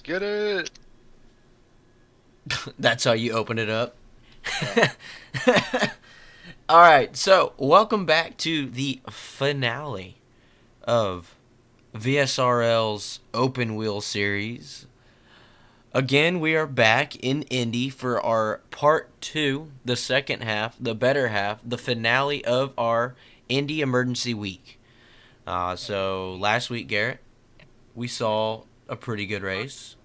get it. That's how you open it up. All right, so welcome back to the finale of VSRL's Open Wheel Series. Again, we are back in Indy for our part two, the second half, the better half, the finale of our Indy Emergency Week. So last week, Garrett, we saw a pretty good race,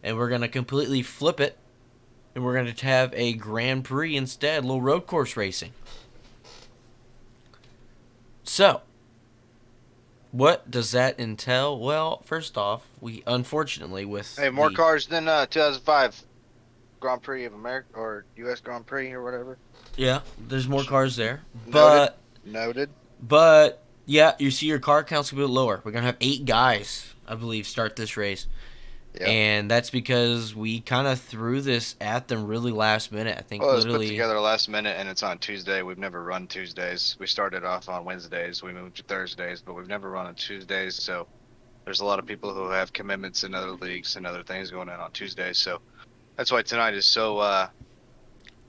and we're going to completely flip it, and we're going to have a Grand Prix instead, a little road course racing. So, what does that entail? Well, first off, we unfortunately with Hey, more the cars than 2005 Grand Prix of America or U.S. Grand Prix or whatever. yeah, there's more cars there, Noted. but Noted. yeah, you see your car count's a bit lower. We're gonna have 8 guys, I believe, start this race, Yep. and that's because we kind of threw this at them really last minute. I think Well, it was put literally, together last minute, and it's on Tuesday. We've never run Tuesdays. We started off on Wednesdays. We moved to Thursdays, but we've never run on Tuesdays. So there's a lot of people who have commitments in other leagues and other things going on Tuesdays. So that's why tonight is so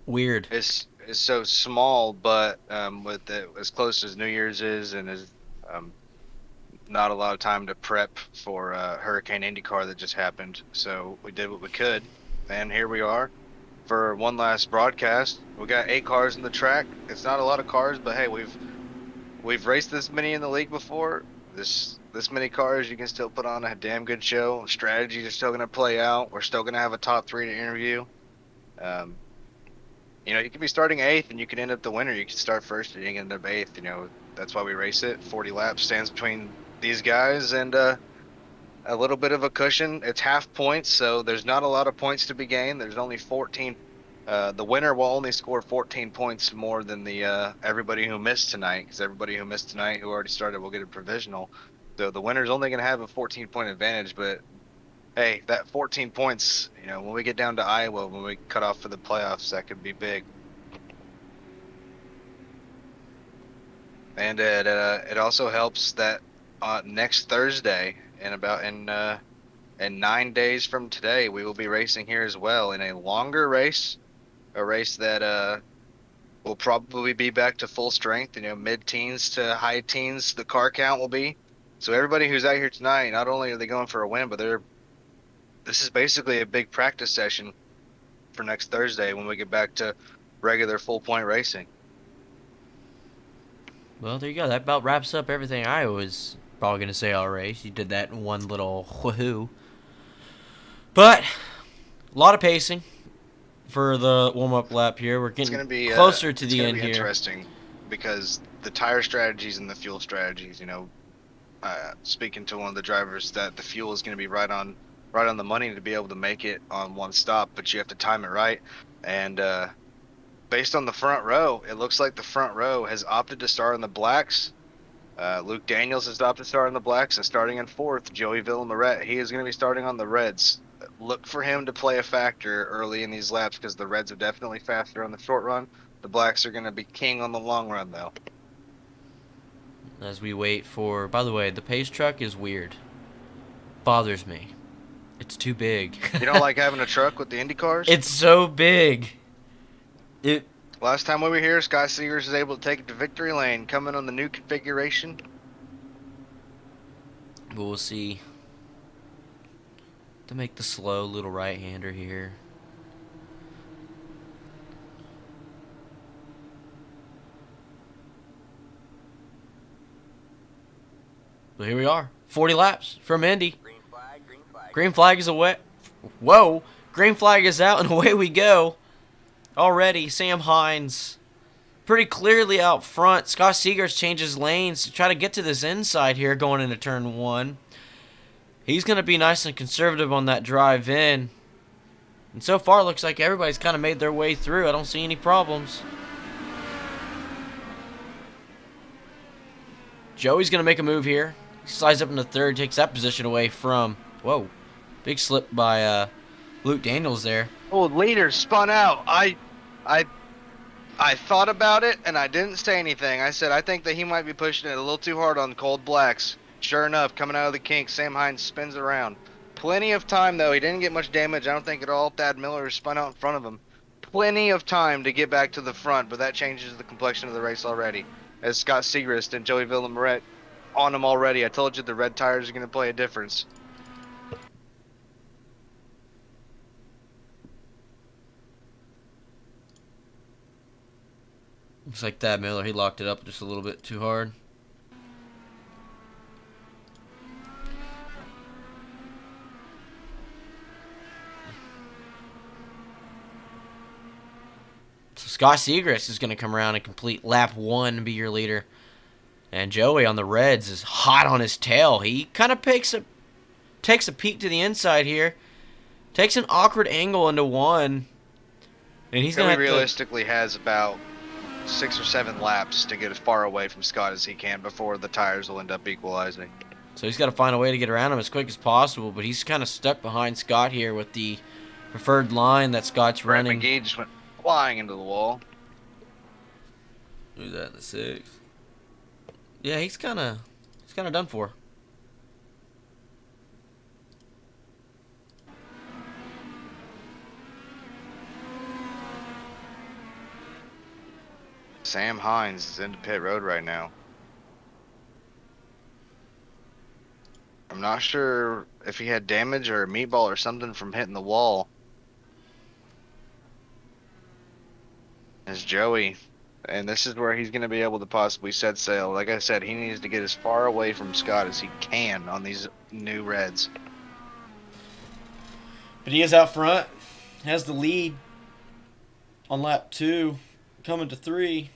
weird. is so small, but with it as close as New Year's is, and is um, not a lot of time to prep for Hurricane IndyCar that just happened. So we did what we could, and here we are for one last broadcast. We got 8 cars in the track. It's not a lot of cars, but hey, we've raced this many in the league before. This many cars, you can still put on a damn good show. Strategies are still going to play out. We're still going to have a top 3 to interview. Um, you can be starting 8th and you can end up the winner. You can start first and you can end up 8th. That's why we race it. 40 laps stands between these guys and a little bit of a cushion. It's half points, so there's not a lot of points to be gained. There's only 14. The winner will only score 14 points more than the everybody who missed tonight, because everybody who missed tonight who already started will get a provisional. So the winner's only going to have a 14-point advantage, but hey, that 14 points, when we get down to Iowa, when we cut off for the playoffs, that could be big. And it also helps that next Thursday, in 9 days from today, we will be racing here as well in a longer race, a race that will probably be back to full strength. Mid-teens to high teens, the car count will be. So everybody who's out here tonight, not only are they going for a win, but this is basically a big practice session for next Thursday when we get back to regular full-point racing. Well, there you go. That about wraps up everything I was probably gonna say all race. You did that in one little woohoo. But a lot of pacing for the warm-up lap here. We're It's getting going to be closer to it's the going to end be here. interesting because the tire strategies and the fuel strategies. Speaking to one of the drivers, that the fuel is going to be right on the money to be able to make it on one stop, but you have to time it right. And based on the front row, it looks like the front row has opted to start on the blacks. Luke Daniels has opted to start on the blacks, and starting in 4th, Joey Villamoret, he is going to be starting on the reds. Look for him to play a factor early in these laps because the reds are definitely faster on the short run. The blacks are going to be king on the long run, though. As we wait for... By the way, the pace truck is weird. Bothers me. It's too big. You don't like having a truck with the Indy cars? It's so big. Last time we were here, Sky Seegers was able to take it to victory lane, coming on the new configuration. But we'll see. To make the slow little right-hander here. But here we are. 40 laps from Indy. Green flag, green flag. Green flag is away. Whoa. Green flag is out and away we go. Already, Sam Hines pretty clearly out front. Scott Seegers changes lanes to try to get to this inside here going into turn 1. He's going to be nice and conservative on that drive in. And so far, it looks like everybody's kind of made their way through. I don't see any problems. Joey's going to make a move here. He slides up into 3rd, takes that position away from... Whoa. Big slip by Luke Daniels there. Oh, leader spun out. I thought about it, and I didn't say anything. I said I think that he might be pushing it a little too hard on cold blacks. Sure enough, coming out of the kink, Sam Hines spins around. Plenty of time though. He didn't get much damage, I don't think at all. Thad Miller spun out in front of him. Plenty of time to get back to the front, but that changes the complexion of the race already. As Scott Segrist and Joey Villamoret on him already. I told you the red tires are going to play a difference. Looks like Thad Miller, he locked it up just a little bit too hard. So Scott Segrist is going to come around and complete lap 1 and be your leader. And Joey on the Reds is hot on his tail. He kind of takes a peek to the inside here. Takes an awkward angle into 1. And he's going to realistically has about 6 or 7 laps to get as far away from Scott as he can before the tires will end up equalizing. So he's got to find a way to get around him as quick as possible, but he's kind of stuck behind Scott here with the preferred line that Scott's running. McGee just went flying into the wall. Who's that in the 6th? Yeah, he's kind of done for. Sam Hines is into pit road right now. I'm not sure if he had damage or a meatball or something from hitting the wall. As Joey, and this is where he's going to be able to possibly set sail. Like I said, he needs to get as far away from Scott as he can on these new Reds. But he is out front, has the lead on lap 2, coming to 3.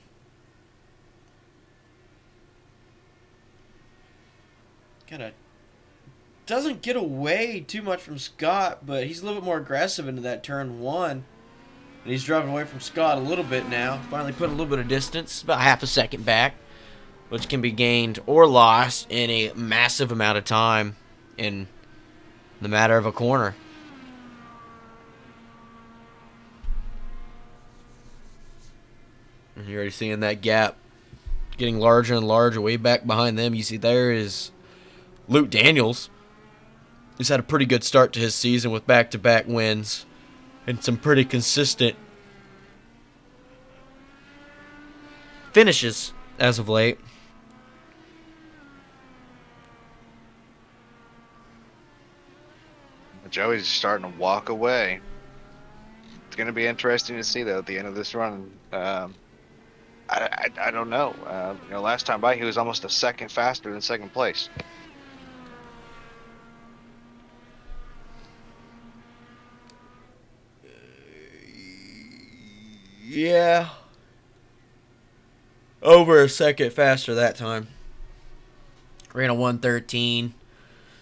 Doesn't get away too much from Scott, but he's a little bit more aggressive into that turn 1. And he's driving away from Scott a little bit now. Finally put a little bit of distance, about half a second back, which can be gained or lost in a massive amount of time in the matter of a corner. And you're already seeing that gap getting larger and larger. Way back behind them, you see there is Luke Daniels. He's had a pretty good start to his season with back-to-back wins and some pretty consistent finishes as of late. Joey's starting to walk away. It's going to be interesting to see, though, at the end of this run. I don't know. Last time by, he was almost a second faster than second place. Yeah. Over a second faster that time. Ran a 1:13.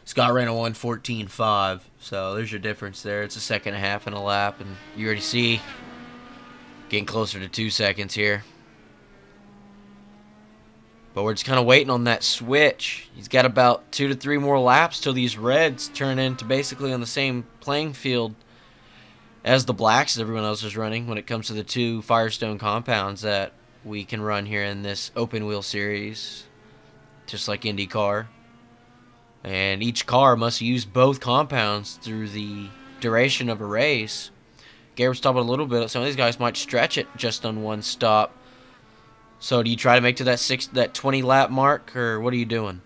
Scott ran a 1:14.5. So there's your difference there. It's a second and a half in a lap, and you already see getting closer to 2 seconds here. But we're just kind of waiting on that switch. He's got about 2 to 3 more laps till these Reds turn into basically on the same playing field as the Blacks that everyone else is running when it comes to the 2 Firestone compounds that we can run here in this open wheel series, just like IndyCar. And each car must use both compounds through the duration of a race. Garrett's talking a little bit. Some of these guys might stretch it just on one stop. So do you try to make to that 20 lap mark, or what are you doing?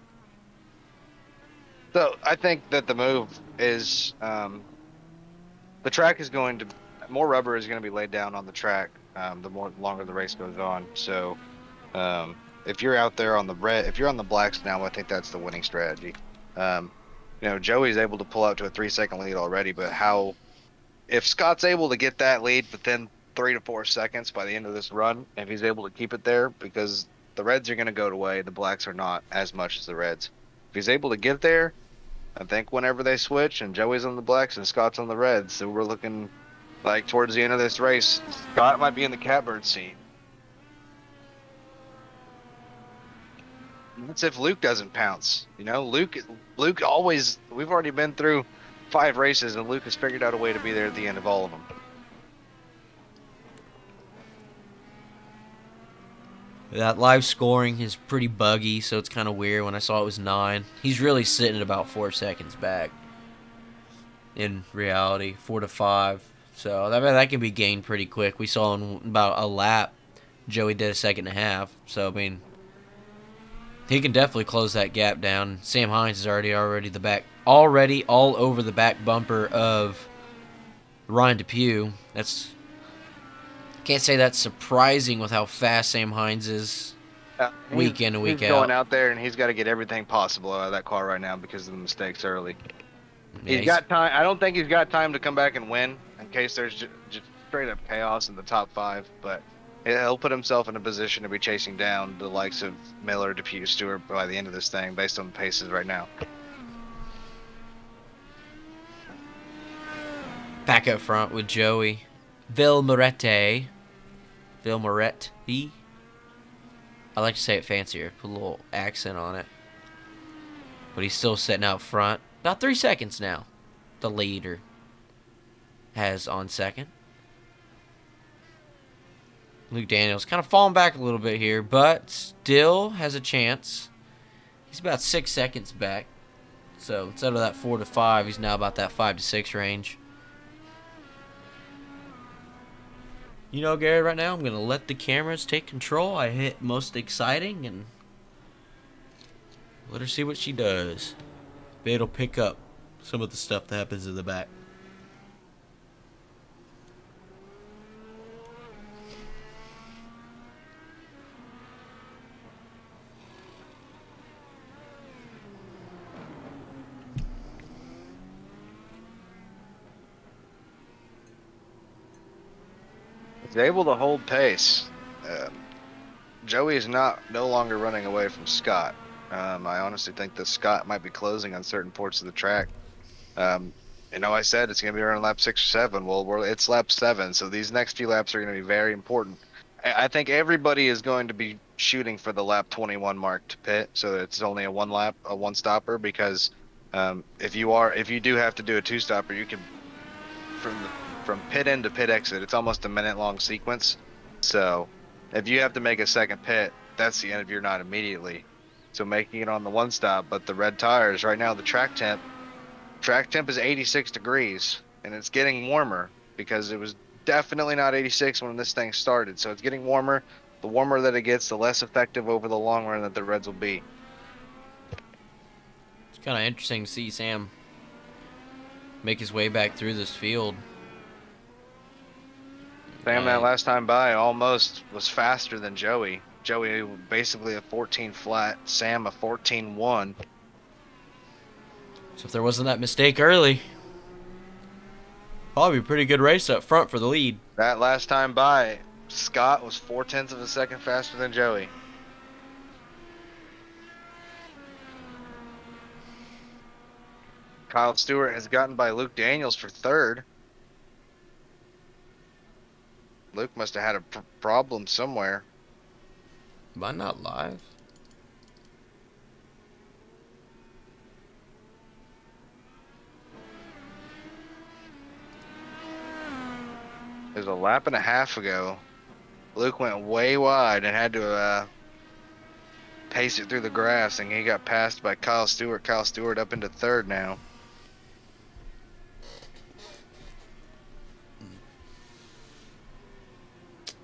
So I think that the move is the track is going to more rubber is going to be laid down on the track the longer the race goes on. So if you're out there on the red, if you're on the blacks now, I think that's the winning strategy. Joey's able to pull out to a 3-second lead already, but if Scott's able to get that lead within 3 to 4 seconds by the end of this run, if he's able to keep it there, because the Reds are going to go away, the Blacks are not as much as the Reds. If he's able to get there, I think whenever they switch and Joey's on the Blacks and Scott's on the Reds, so we're looking like towards the end of this race, Scott might be in the catbird seat. That's if Luke doesn't pounce. Luke always, we've already been through 5 races and Luke has figured out a way to be there at the end of all of them. That live scoring is pretty buggy, so it's kind of weird. When I saw it was 9, he's really sitting at about 4 seconds back. in reality, 4 to 5. So that can be gained pretty quick. We saw in about a lap, Joey did a second and a half. So I mean, he can definitely close that gap down. Sam Hines is already all over the back bumper of Ryan Depew. Can't say that's surprising with how fast Sam Hines is He's week in and he's week going out. out there and he's got to get everything possible out of that car right now because of the mistakes early. Yeah, He's got time. I don't think he's got time to come back and win in case there's just straight up chaos in the top five. But he'll put himself in a position to be chasing down the likes of Miller, Depew, Stewart by the end of this thing, based on the paces right now. back up front with Joey Villmoretti. Villmoretti. I like to say it fancier, put a little accent on it. But he's still sitting out front. About 3 seconds now. The leader has on second. Luke Daniels kind of falling back a little bit here, but still has a chance. He's about 6 seconds back. So instead of that 4 to 5, he's now about that 5 to 6 range. You know, Gary, right now I'm going to let the cameras take control. I hit most exciting and let her see what she does. Maybe it'll pick up some of the stuff that happens in the back. He's able to hold pace. Joey is no longer running away from Scott. I honestly think that Scott might be closing on certain parts of the track. I said it's going to be around lap 6 or 7. Well, it's lap 7, so these next few laps are going to be very important. I think everybody is going to be shooting for the lap 21 mark to pit, so that it's only a one stopper. Because if you do have to do a 2-stopper, you can from pit in to pit exit. It's almost a minute-long sequence. So if you have to make a second pit, that's the end of your night immediately. So making it on the 1-stop, but the red tires right now, the track temp is 86 degrees, and it's getting warmer because it was definitely not 86 when this thing started. So it's getting warmer. The warmer that it gets, the less effective over the long run that the Reds will be. It's kind of interesting to see Sam make his way back through this field. Sam, that last time by, almost was faster than Joey. Joey basically a 14 flat, Sam a 14-1. So if there wasn't that mistake early, probably a pretty good race up front for the lead. That last time by, Scott was 0.4 of a second faster than Joey. Kyle Stewart has gotten by Luke Daniels for third. Luke must have had a problem somewhere. Am I not live? It was a lap and a half ago. Luke went way wide and had to pace it through the grass, and he got passed by Kyle Stewart. Kyle Stewart up into third now.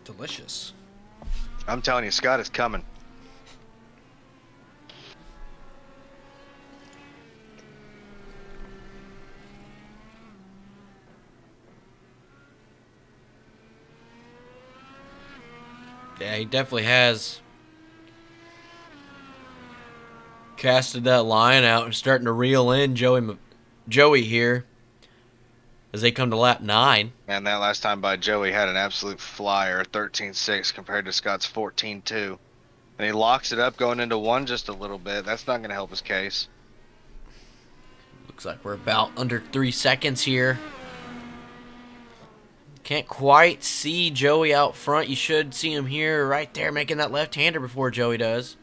Delicious. I'm telling you, Scott is coming. Yeah, he definitely has casted that line out and starting to reel in Joey here as they come to lap 9. And that last time by, Joey had an absolute flyer, 13.6 compared to Scott's 14.2. And he locks it up going into one just a little bit. That's not going to help his case. Looks like we're about under 3 seconds here. Can't quite see Joey out front. You should see him here right there making that left-hander before Joey does.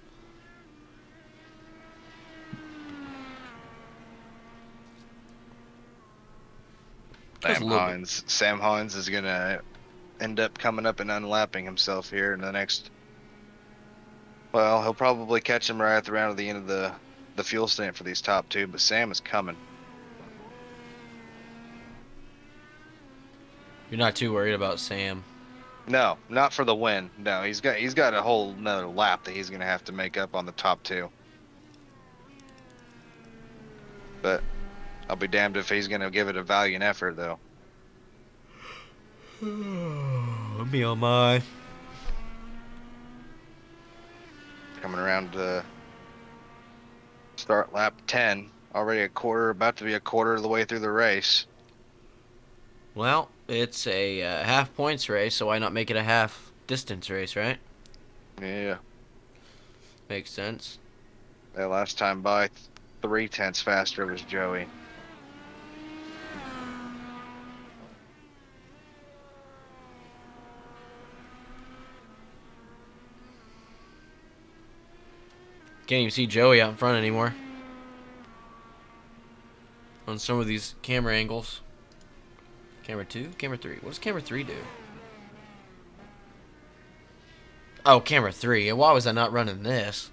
Sam Hines is going to end up coming up and unlapping himself here in the next... Well, he'll probably catch him right at the end of the fuel stand for these top two, but Sam is coming. You're not too worried about Sam. No, not for the win. No, he's got a whole another lap that he's gonna have to make up on the top two. But I'll be damned if he's gonna give it a valiant effort though. Me oh my. Coming around to start lap 10, already about to be a quarter of the way through the race. Well, it's a half points race, so why not make it a half distance race, right? Yeah, Makes sense. that last time by 3/10 faster was Joey. Can't even see Joey out in front anymore. On some of these camera angles. Camera 2? Camera 3. What does camera 3 do? Oh, camera 3. Why was I not running this?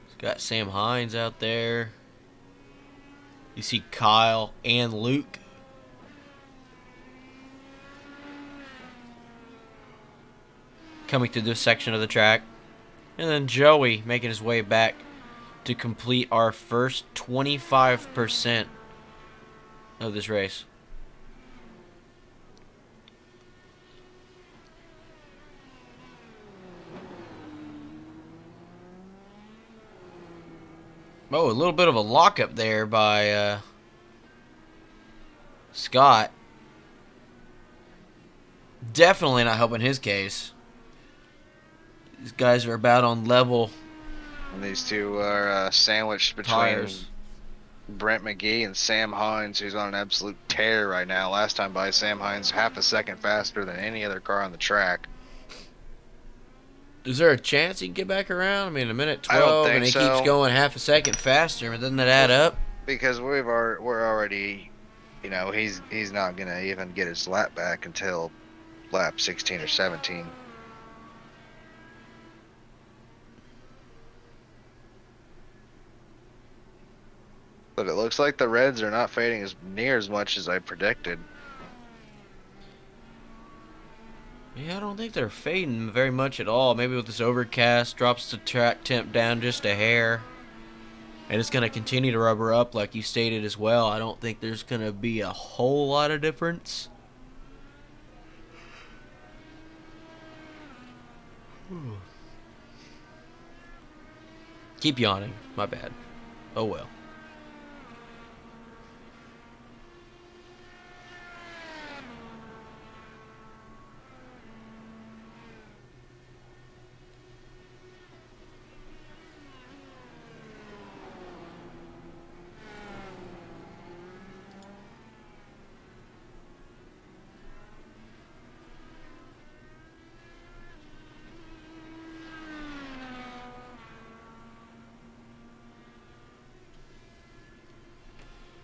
It's got Sam Hines out there. You see Kyle and Luke. Coming to this section of the track. And then Joey making his way back to complete our first 25% of this race. Oh, a little bit of a lockup there by Scott. Definitely not helping his case. These guys are about on level And these two are sandwiched between tires. Brent McGee and Sam Hines, who's on an absolute tear right now. Last time by, Sam Hines half a second faster than any other car on the track. Is there a chance he can get back around? I mean, a minute I don't 12, think and he so. keeps going half a second faster. But doesn't that add up? Because we're already, he's not gonna even get his lap back until lap 16 or 17. But it looks like the Reds are not fading near as much as I predicted. Yeah, I don't think they're fading very much at all. Maybe with this overcast, drops the track temp down just a hair. And it's going to continue to rubber up like you stated as well. I don't think there's going to be a whole lot of difference. Keep yawning. My bad. Oh well.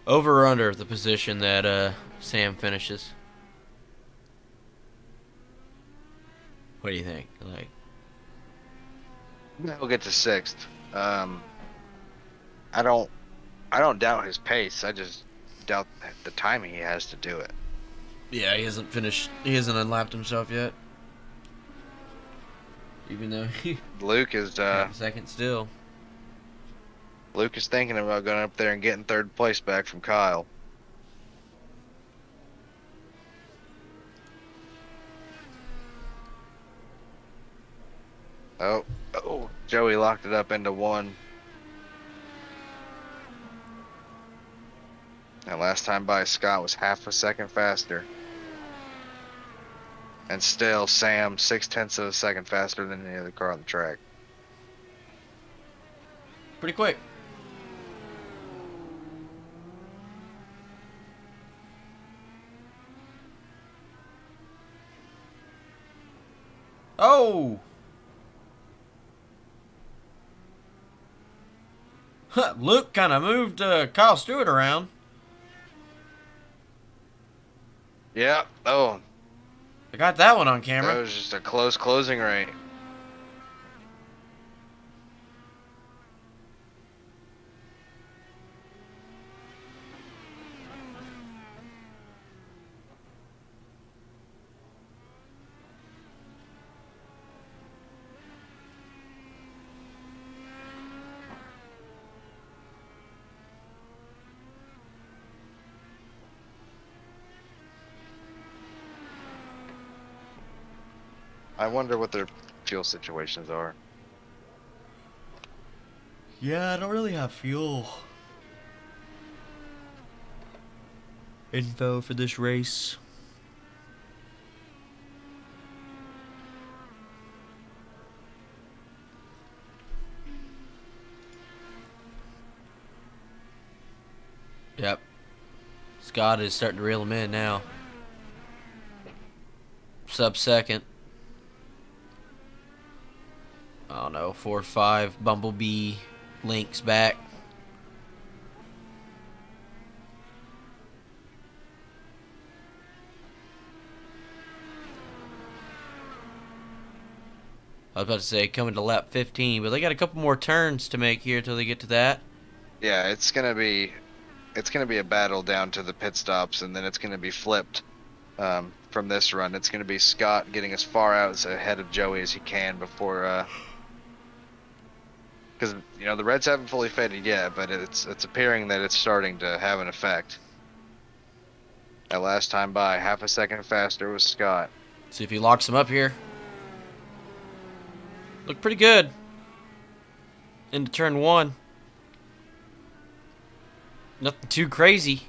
Over or under the position that Sam finishes? What do you think? He'll get to sixth. I don't doubt his pace. I just doubt the timing he has to do it. Yeah, he hasn't finished. He hasn't unlapped himself yet. Even though he Luke is second still. Luke is thinking about going up there and getting third place back from Kyle. Oh, Joey locked it up into one. And last time by, Scott was half a second faster. And still, Sam 0.6 of a second faster than any other car on the track. Pretty quick. Oh! Luke kind of moved Kyle Stewart around. Yeah. Oh, got that one on That camera. was just a close closing rate. I wonder what their fuel situations are. Yeah, I don't really have fuel info for this race. Yep. Scott is starting to reel him in now. Sub second. I don't know, 4-5. Bumblebee links back. I was about to say coming to lap 15, but they got a couple more turns to make here till they get to that. Yeah, it's gonna be a battle down to the pit stops, and then it's gonna be flipped from this run. It's gonna be Scott getting as far out as ahead of Joey as he can before, because the Reds haven't fully faded yet, but it's appearing that it's starting to have an effect. That last time by, half a second faster was Scott. See if he locks him up here. Look pretty good. Into turn one. Nothing too crazy.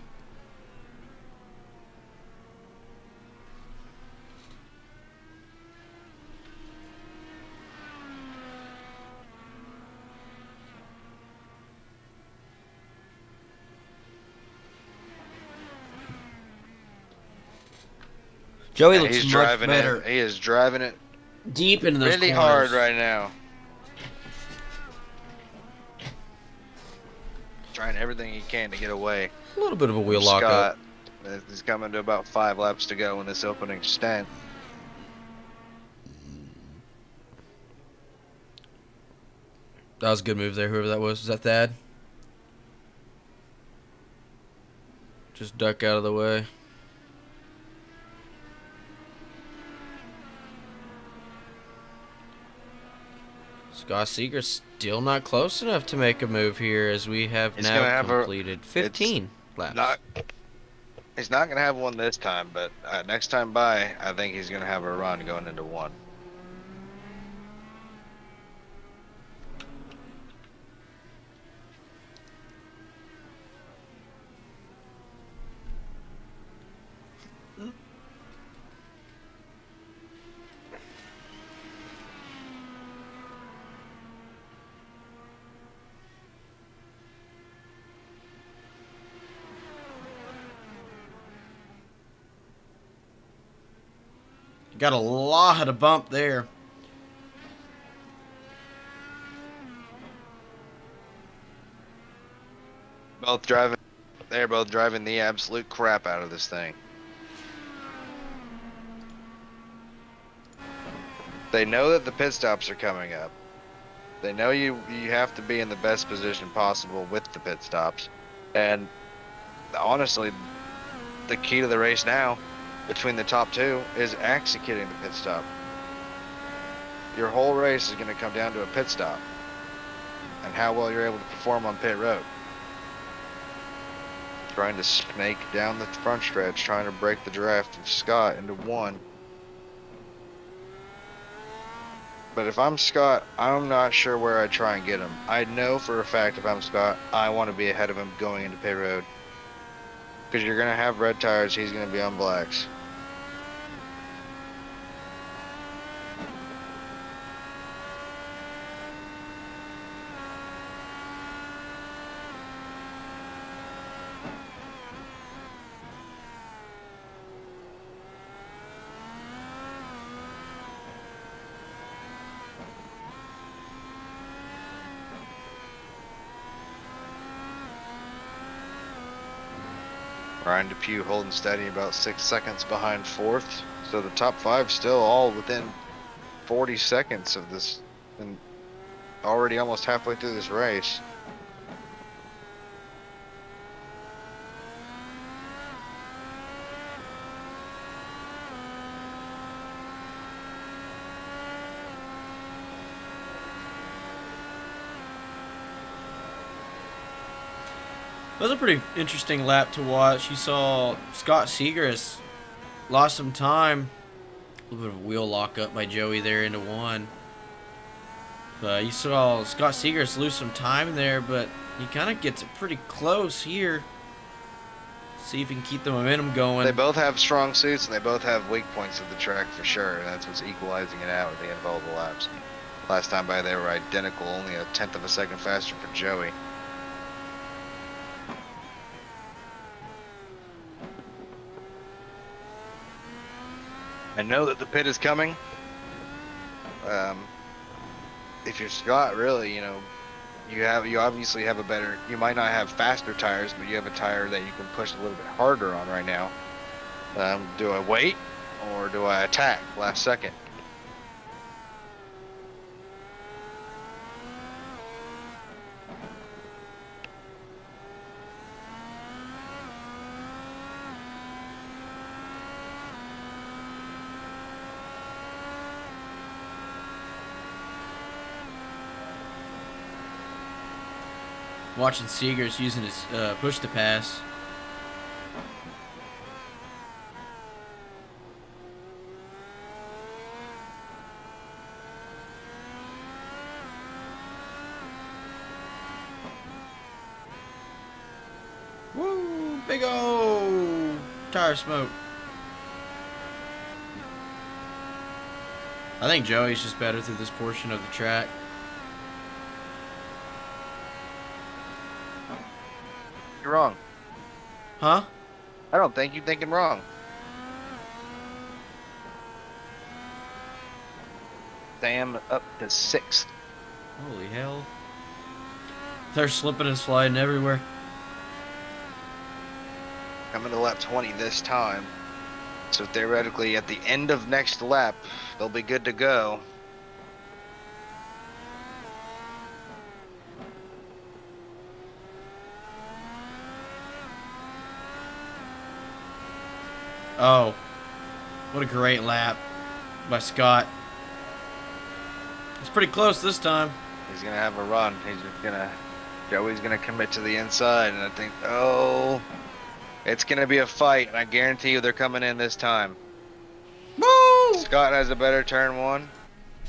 Joey Yeah, looks he's much driving better it. He is driving it deep into those really corners. hard right now. Trying everything he can to get away A little bit of a wheel from lockup. Scott. He's coming to about 5 laps to go in this opening stint. That was a good move there, whoever that was. Was that Thad? Just duck out of the way. Scott Seeger's still not close enough to make a move here as we have He's now gonna have completed 15 laps. He's not gonna have one this time, but next time by, I think he's gonna have a run going into one. Got a lot of bump there. They're both driving the absolute crap out of this thing. They know that the pit stops are coming up. They know you have to be in the best position possible with the pit stops. And honestly, the key to the race now between the top two is executing the pit stop. Your whole race is going to come down to a pit stop and how well you're able to perform on pit road. Trying to snake down the front stretch, trying to break the draft of Scott into one. But if I'm Scott, I'm not sure where I'd try and get him. I know for a fact if I'm Scott, I want to be ahead of him going into pit road. Because you're going to have red tires, he's going to be on blacks. Ryan Depew holding steady about 6 seconds behind fourth. So the top five still all within 40 seconds of this, and already almost halfway through this race. That was a pretty interesting lap to watch. You saw Scott Segrist lost some time. A little bit of a wheel lock up by Joey there into one. But you saw Scott Segrist lose some time there, but he kind of gets it pretty close here. See if he can keep the momentum going. They both have strong suits, and they both have weak points of the track for sure. And that's what's equalizing it out with the end of all the laps. Last time by, they were identical, only a tenth of a second faster for Joey. I know that the pit is coming. If you're Scott, really, you obviously have a better. You might not have faster tires, but you have a tire that you can push a little bit harder on right now. Do I wait or do I attack last second? Watching Seegers using his push to pass. Woo! Big ol' tire smoke. I think Joey's just better through this portion of the track. You're wrong. Huh? I don't think you're thinking wrong. Sam up to 6th. Holy hell. They're slipping and sliding everywhere. Coming to lap 20 this time. So theoretically, at the end of next lap, they'll be good to go. Oh, what a great lap by Scott. It's pretty close this time. He's going to have a run. Joey's going to commit to the inside, and I think, it's going to be a fight, and I guarantee you they're coming in this time. Woo! Scott has a better turn one.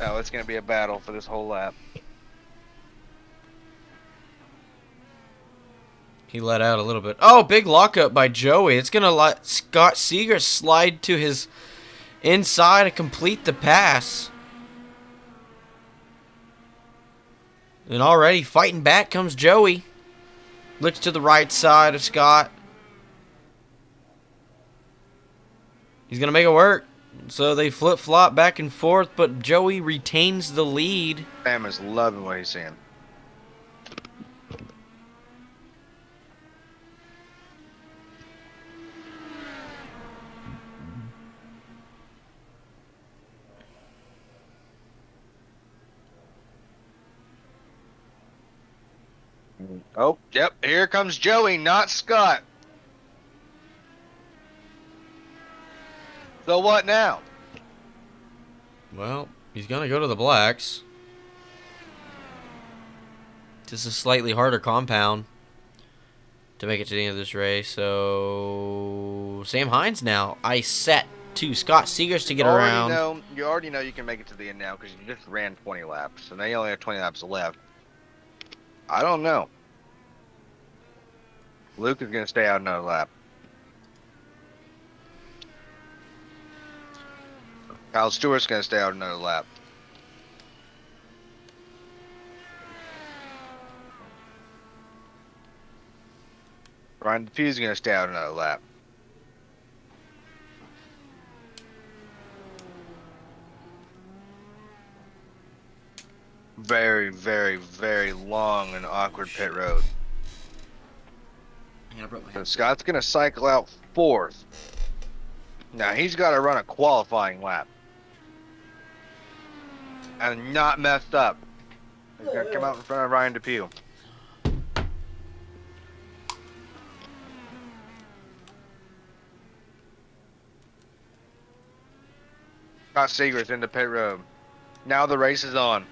Oh, it's going to be a battle for this whole lap. He let out a little bit. Oh, big lockup by Joey. It's going to let Scott Seeger slide to his inside to complete the pass. And already fighting back comes Joey. Looks to the right side of Scott. He's going to make it work. So they flip-flop back and forth, but Joey retains the lead. Sam is loving what he's seeing. Oh, yep, here comes Joey, not Scott. So what now? Well, he's going to go to the blacks. Just a slightly harder compound to make it to the end of this race. So, Sam Hines now. I set to Scott Seegers to get around. You already know you can make it to the end now because you just ran 20 laps. And they only have 20 laps left. I don't know. Luke is going to stay out another lap. Kyle Stewart's going to stay out another lap. Ryan Depew's going to stay out another lap. Very, very, very long and awkward pit road. I broke my So headset. Scott's going to cycle out fourth. Now he's got to run a qualifying lap. And not messed up. He's going to come out in front of Ryan Depew. Scott Seager's into pit road. Now the race is on.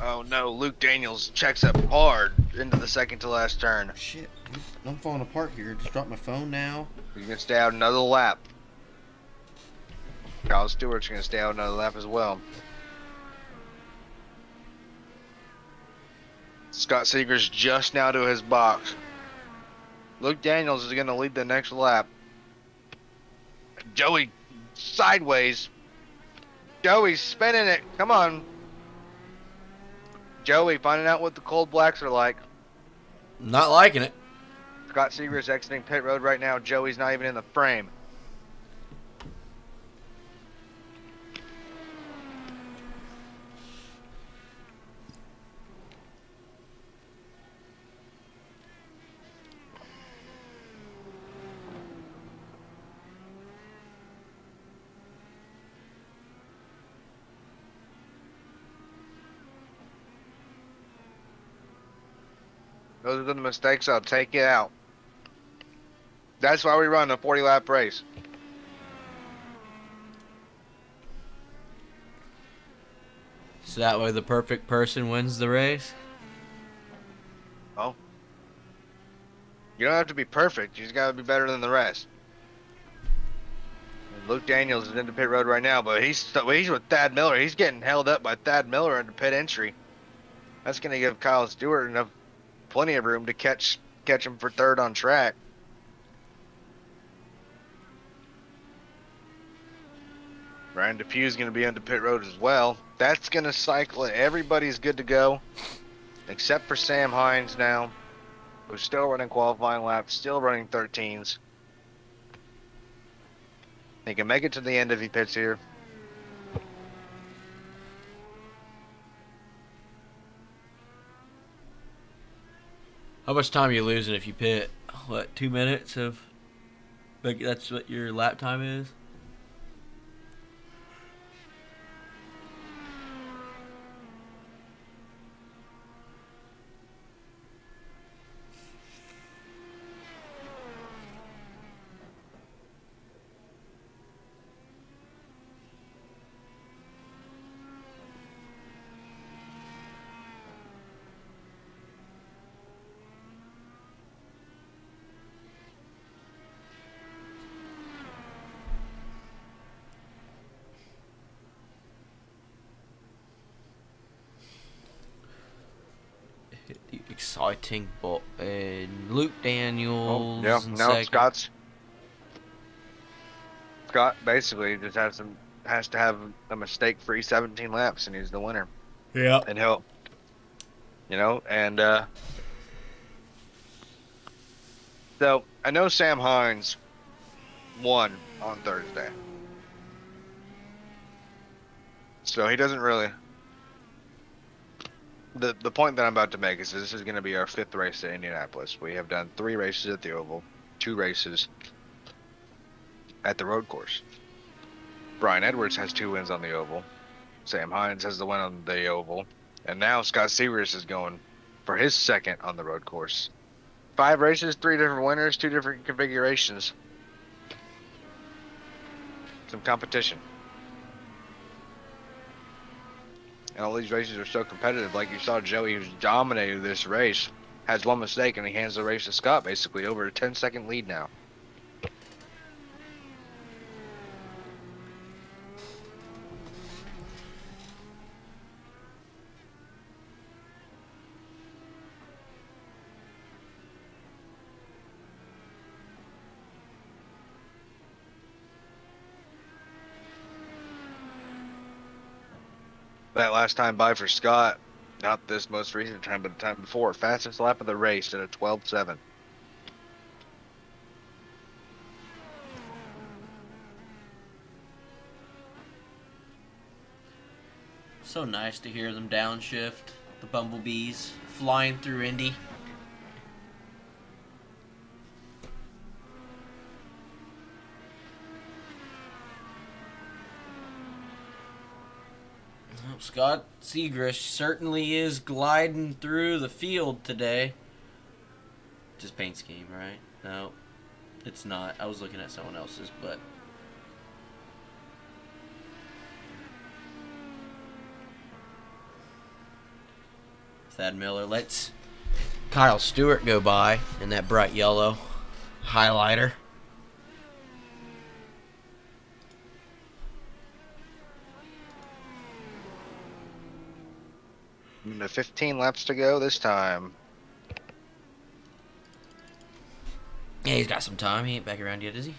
Oh no, Luke Daniels checks up hard into the second to last turn. Shit, dude. I'm falling apart here. Just dropped my phone now. He's going to stay out another lap. Kyle Stewart's going to stay out another lap as well. Scott Seager's just now to his box. Luke Daniels is going to lead the next lap. Joey sideways. Joey's spinning it. Come on. Joey finding out what the cold blacks are like. Not liking it. Scott Seager's exiting pit road right now. Joey's not even in the frame. Those are the mistakes. I'll take it out. That's why we run a 40-lap race. So that way the perfect person wins the race? Oh. You don't have to be perfect. You just got to be better than the rest. And Luke Daniels is into pit road right now, but he's with Thad Miller. He's getting held up by Thad Miller into pit entry. That's going to give Kyle Stewart plenty of room to catch him for third on track. Ryan Depew's going to be into pit road as well. That's going to cycle it. Everybody's good to go, except for Sam Hines now, who's still running qualifying laps, still running 13s. He can make it to the end if he pits here. How much time are you losing if you pit? What, 2 minutes of... Like, that's what your lap time is? Exciting, but Luke Daniels. Yeah, in no, second. Scott basically just has to have a mistake-free 17 laps, and he's the winner. Yeah. And he'll, so I know Sam Hines won on Thursday, so he doesn't really. The point that I'm about to make is this is going to be our 5th race at Indianapolis. We have done 3 races at the Oval, 2 races at the road course. Brian Edwards has 2 wins on the Oval. Sam Hines has the win on the Oval. And now Scott Seaver's is going for his 2nd on the road course. 5 races, 3 different winners, 2 different configurations. Some competition. And all these races are so competitive. Like you saw Joey, who's dominated this race, has 1 mistake, and he hands the race to Scott, basically, over a 10-second lead now. That last time by for Scott, not this most recent time, but the time before, fastest lap of the race at a 12.7. So nice to hear them downshift. The bumblebees flying through Indy. Scott Segrist certainly is gliding through the field today. Just paint scheme, right? No, it's not. I was looking at someone else's, but Thad Miller lets Kyle Stewart go by in that bright yellow highlighter. And 15 laps to go this time. Yeah, he's got some time. He ain't back around yet, is he?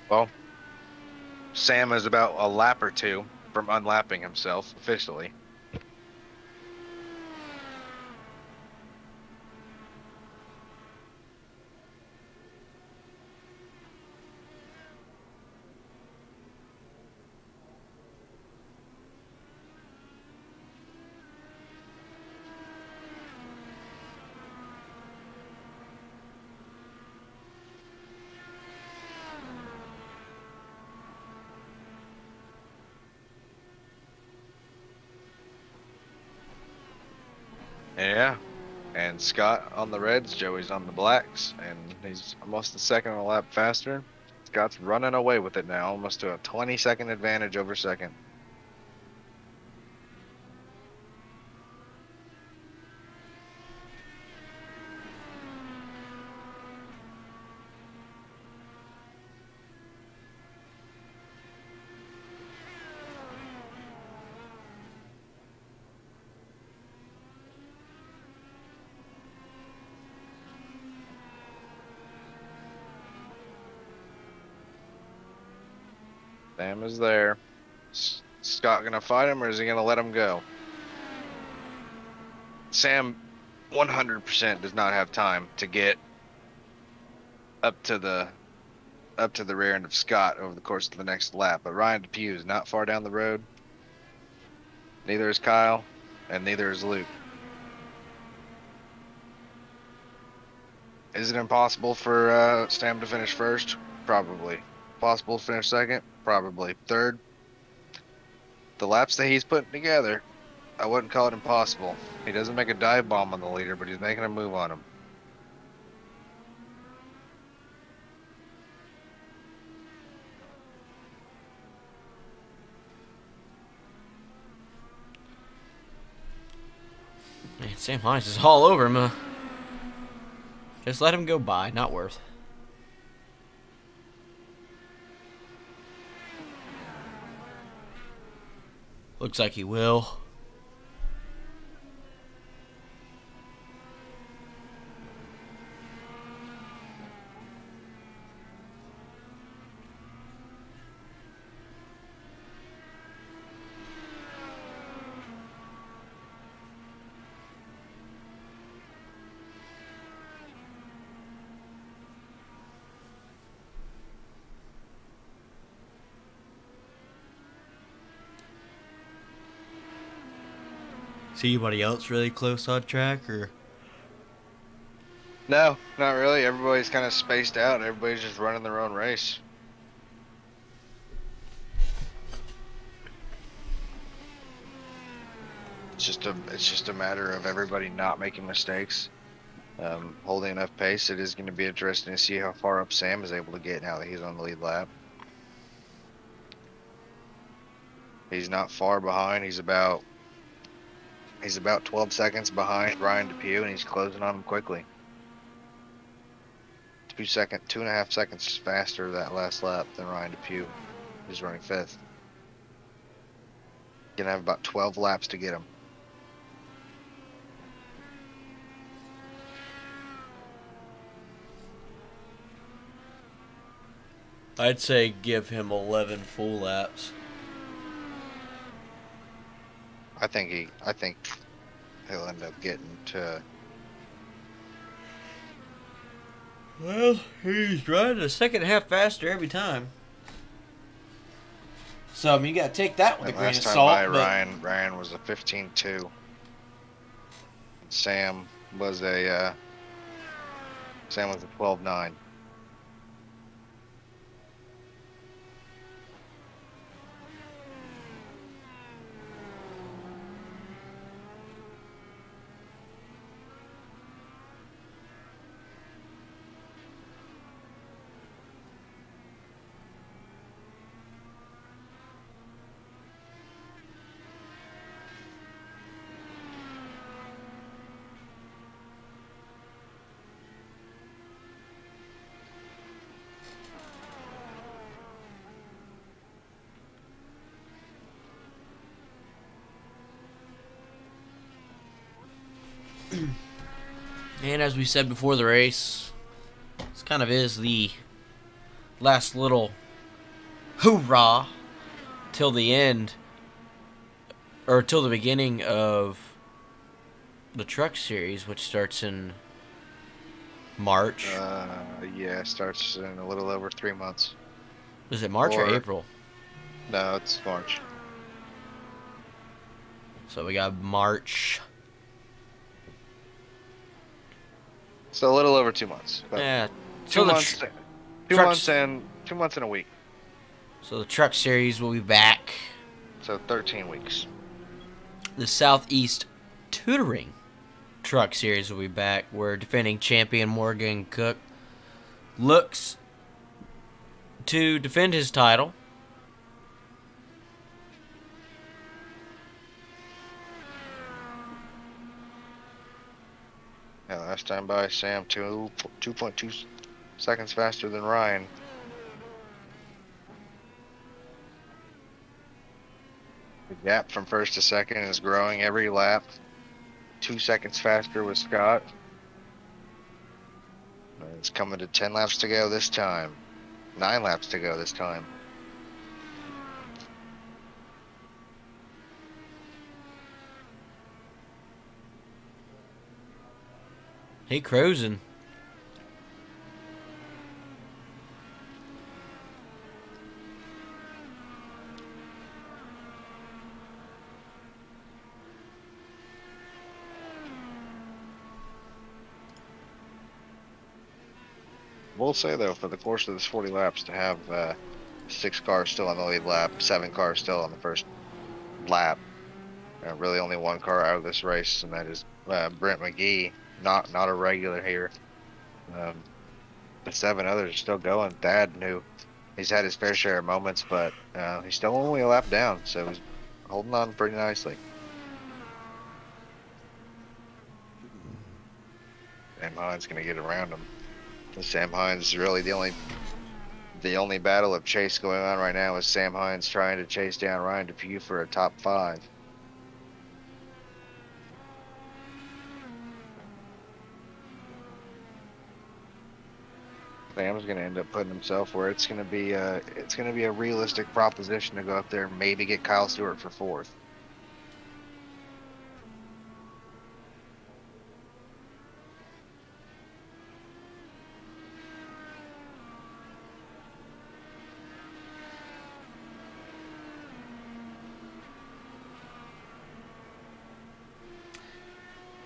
Well, Sam is about a lap or two from unlapping himself officially. Yeah. And Scott on the reds, Joey's on the blacks, and he's almost a second and a lap faster. Scott's running away with it now, almost to a 20-second advantage over second. Sam is there. Scott gonna fight him, or is he gonna let him go? Sam 100% does not have time to get up to the rear end of Scott over the course of the next lap. But Ryan Depew is not far down the road. Neither is Kyle, and neither is Luke. Is it impossible for Sam to finish first? Probably. Possible to finish second? Probably. Third? The laps that he's putting together, I wouldn't call it impossible. He doesn't make a dive bomb on the leader, but he's making a move on him. Man, Sam Hines is all over him. Just let him go by. Not worth. Looks like he will. See anybody else really close on track, or? No, not really. Everybody's kind of spaced out. Everybody's just running their own race. It's just a matter of everybody not making mistakes, holding enough pace. It is going to be interesting to see how far up Sam is able to get now that he's on the lead lap. He's not far behind. He's about 12 seconds behind Ryan DePew, and he's closing on him quickly. 2.5 seconds faster that last lap than Ryan DePew, who's running fifth. Gonna have about 12 laps to get him. I'd say give him 11 full laps. I think he'll end up getting to. Well, he's driving a second half faster every time. So, I mean, you got to take that with a grain of Last time salt. by But Ryan was a 15.2. Sam was a 12.9. and as we said before the race, this kind of is the last little hoorah till the end, or till the beginning of the Truck Series, which starts in March. Yeah, starts in a little over 3 months. Is it March or April? No, it's March. So we got March. So a little over 2 months. Yeah. 2 months. 2 months and a week. So the Truck Series will be back. So 13 weeks. The South East Tutoring Truck Series will be back, where defending champion Morgan Cook looks to defend his title. Yeah, last time by Sam 2.2 seconds faster than Ryan. The gap from first to second is growing every lap. 2 seconds faster with Scott. It's coming to 10 laps to go this time. 9 laps to go this time. He cruising. We'll say though, for the course of this 40 laps, to have 6 cars still on the lead lap, 7 cars still on the first lap, really only 1 car out of this race, and that is Brent McGee, not a regular here. The 7 others are still going. Thad knew he's had his fair share of moments, but he's still only a lap down, so he's holding on pretty nicely. Sam Hines gonna get around him. Sam Hines is really the only battle of chase going on right now is Sam Hines trying to chase down Ryan DePew for a top 5. Sam's going to end up putting himself where it's going to be a realistic proposition to go up there and maybe get Kyle Stewart for 4th.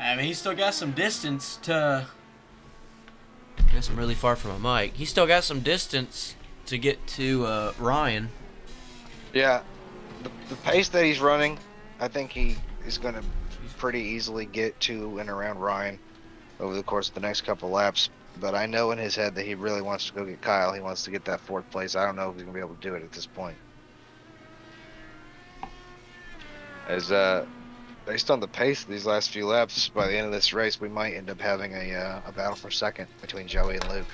I mean, he's still got some distance to... I guess I'm really far from my mic. He's still got some distance to get to Ryan. Yeah, the pace that he's running, I think he is going to pretty easily get to and around Ryan over the course of the next couple laps. But I know in his head that he really wants to go get Kyle. He wants to get that 4th place. I don't know if he's going to be able to do it at this point. As based on the pace of these last few laps, by the end of this race, we might end up having a battle for second between Joey and Luke.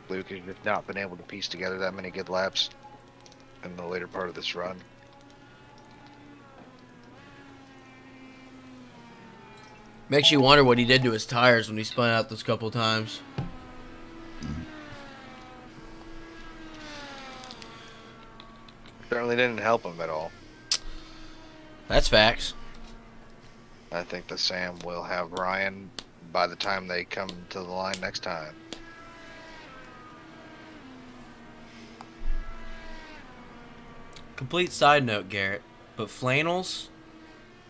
Luke has just not been able to piece together that many good laps in the later part of this run. Makes you wonder what he did to his tires when he spun out those couple times. Certainly didn't help him at all. That's facts. I think that Sam will have Ryan by the time they come to the line next time. Complete side note, Garrett, but flannels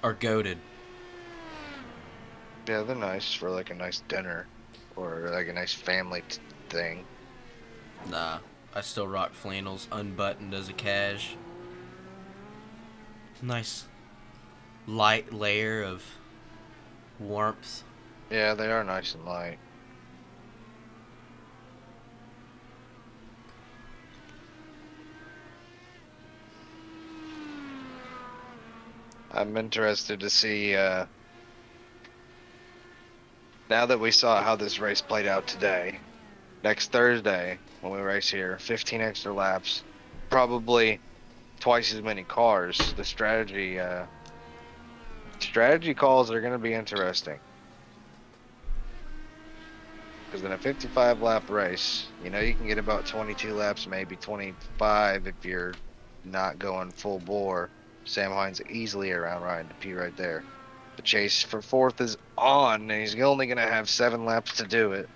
are goated. Yeah, they're nice for like a nice dinner or like a nice family thing. Nah, I still rock flannels unbuttoned as a cash. Nice light layer of warmth. Yeah, they are nice and light. I'm interested to see, now that we saw how this race played out today, next Thursday when we race here, 15 extra laps, probably twice as many cars. The strategy calls are going to be interesting. Because in a 55 lap race, you can get about 22 laps, maybe 25 if you're not going full bore. Sam Hines easily around Ryan DePuy right there. The chase for fourth is on, and he's only going to have 7 laps to do it.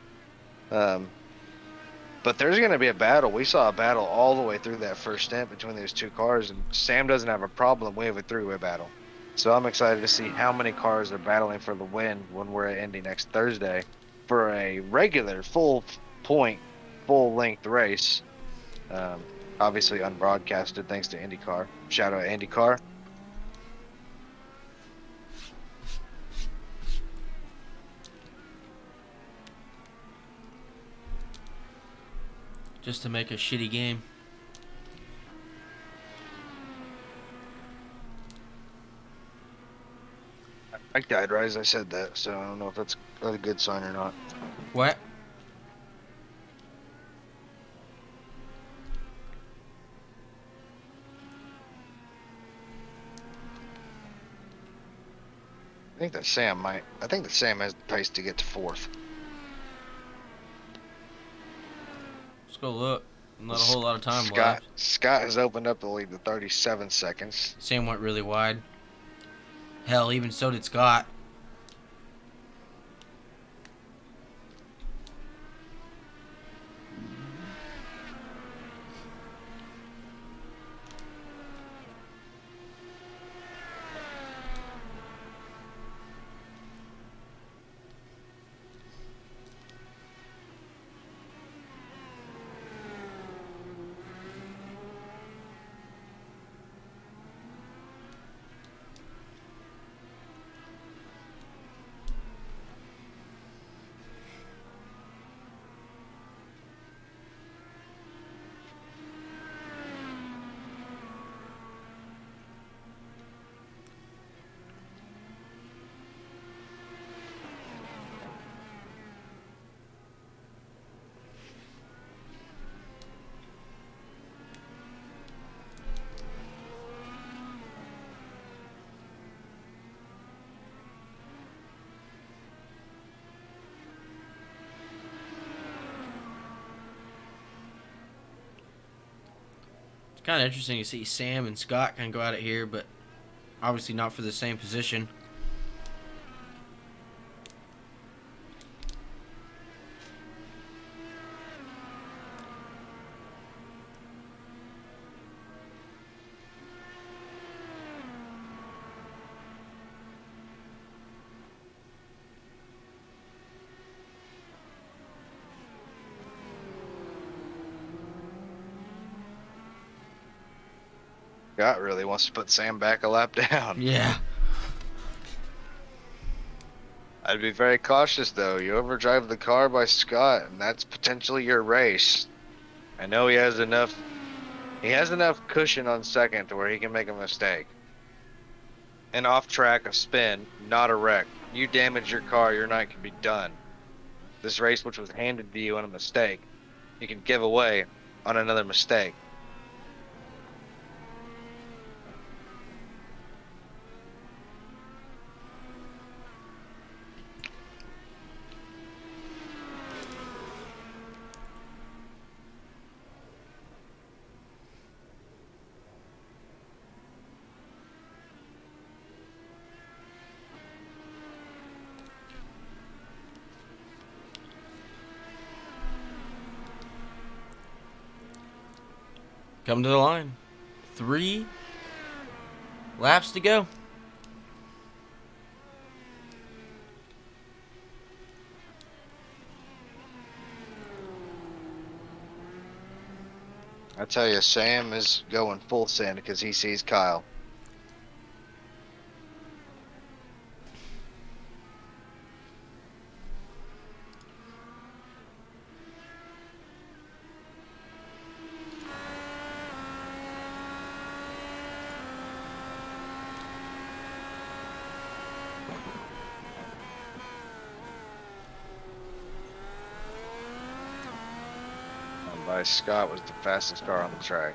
But there's going to be a battle. We saw a battle all the way through that first stint between those two cars, and Sam doesn't have a problem. We have a three-way battle. So I'm excited to see how many cars are battling for the win when we're at Indy next Thursday for a regular full point, full length race. Obviously unbroadcasted thanks to IndyCar. Shout out IndyCar. Just to make a shitty game. I died right as I said that, so I don't know if that's a good sign or not. What? I think that Sam has the pace to get to fourth. Let's go look. Not a whole lot of time left. Scott has opened up the lead to 37 seconds. Sam went really wide. Hell, even so did Scott. Kind of interesting to see Sam and Scott kind of go at it here, but obviously not for the same position. Scott really wants to put Sam back a lap down. Yeah. I'd be very cautious though. You overdrive the car by Scott, and that's potentially your race. I know he has enough cushion on second to where he can make a mistake. An off track, a spin, not a wreck. You damage your car, your night can be done. This race, which was handed to you on a mistake, you can give away on another mistake. Come to the line. 3 laps to go. I tell you, Sam is going full send because he sees Kyle. By Scott was the fastest car on the track.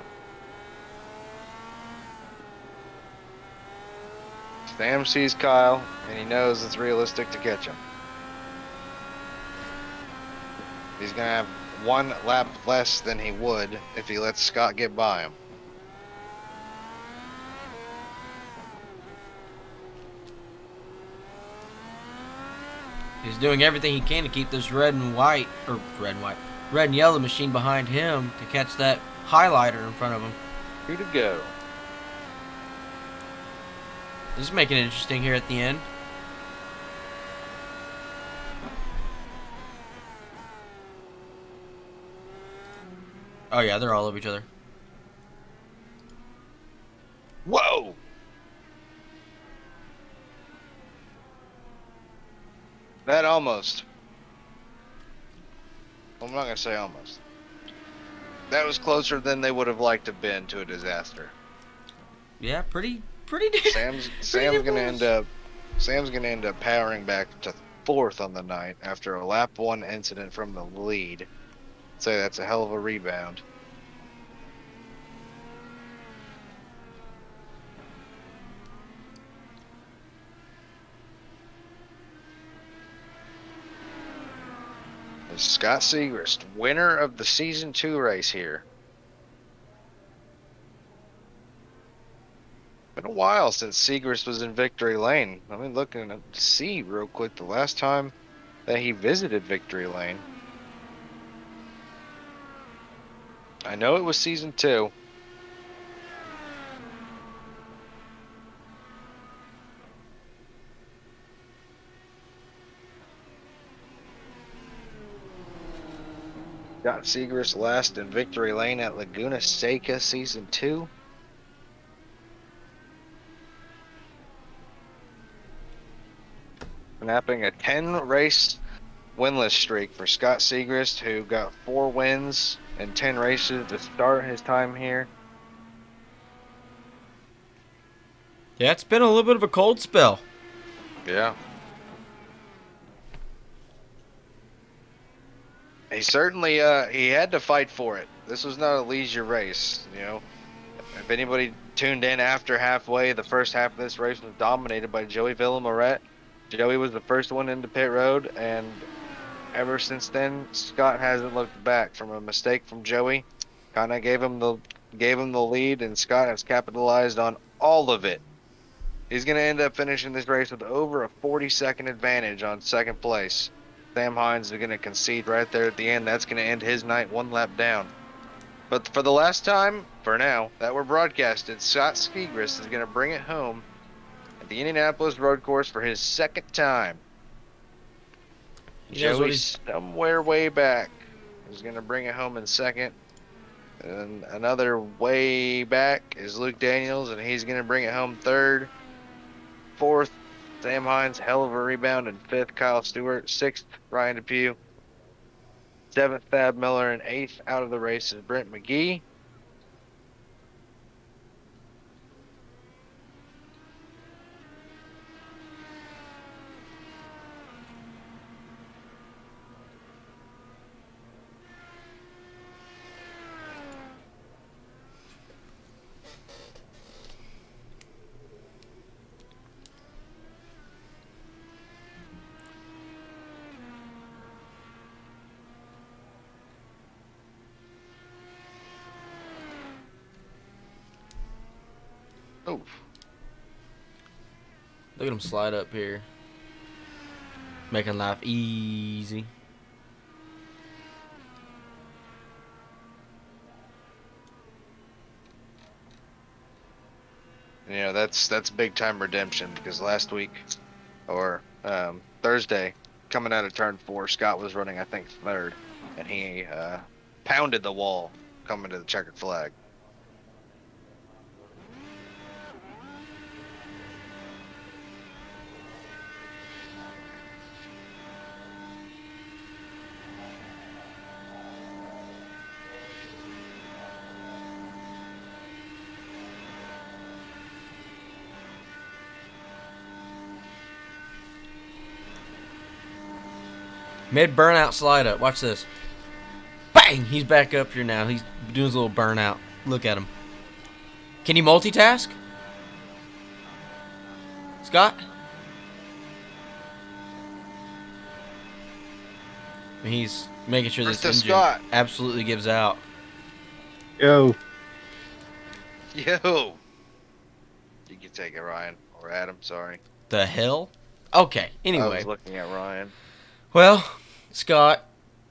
Sam sees Kyle, and he knows it's realistic to catch him. He's going to have 1 lap less than he would if he lets Scott get by him. He's doing everything he can to keep this red and yellow machine behind him to catch that highlighter in front of him. 2 to go. This is making it interesting here at the end. Oh yeah, they're all over each other. Whoa! That almost. I'm not going to say almost. That was closer than they would have liked to have been to a disaster. Yeah, pretty. Sam's going to end up powering back to 4th on the night after a lap 1 incident from the lead. I'd say that's a hell of a rebound. Scott Segrist, winner of the Season 2 race here. Been a while since Segrist was in Victory Lane. Let me look and see real quick the last time that he visited Victory Lane. I know it was Season 2. Scott Segrist last in Victory Lane at Laguna Seca Season 2. Snapping a 10-race winless streak for Scott Segrist, who got 4 wins in 10 races to start his time here. Yeah, it's been a little bit of a cold spell. Yeah. He certainly he had to fight for it. This was not a leisure race, you know. If anybody tuned in after halfway, the first half of this race was dominated by Joey Villamoret. Joey was the first one into pit road, and ever since then, Scott hasn't looked back. From a mistake from Joey, kind of gave him the lead, and Scott has capitalized on all of it. He's going to end up finishing this race with over a 40-second advantage on second place. Sam Hines is going to concede right there at the end. That's going to end his night 1 lap down. But for the last time, for now, that we're broadcasted, Scott Segrist is going to bring it home at the Indianapolis road course for his 2nd time. Joey's somewhere way back is going to bring it home in 2nd. And another way back is Luke Daniels, and he's going to bring it home 3rd. 4th, Sam Hines, hell of a rebound. And 5th, Kyle Stewart. 6th, Ryan Depew. 7th, Thad Miller. And 8th, out of the race is Brent McGee. Oh, Look at him slide up here. Making life easy. that's big time redemption because last week or Thursday, coming out of turn 4, Scott was running I think third, and he pounded the wall coming to the checkered flag. Mid burnout slide up. Watch this. Bang! He's back up here now. He's doing his little burnout. Look at him. Can he multitask? Scott? He's making sure First this to engine Scott. absolutely gives out. Yo, Yo, you can take it, Ryan or Adam. Sorry, The hell? Okay, I anyway. was looking at Ryan. Well, Scott,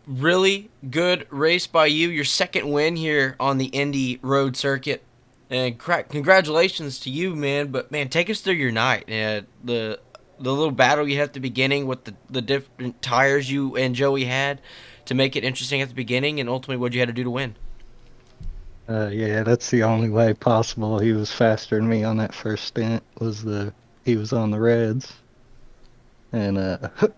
really good race by you. Your second win here on the Indy road circuit. And congratulations to you, man. But, man, take us through your night. The little battle you had at the beginning with the different tires you and Joey had to make it interesting at the beginning, and ultimately what you had to do to win. yeah, that's the only way possible. He was faster than me on that first stint. He was on the reds, and that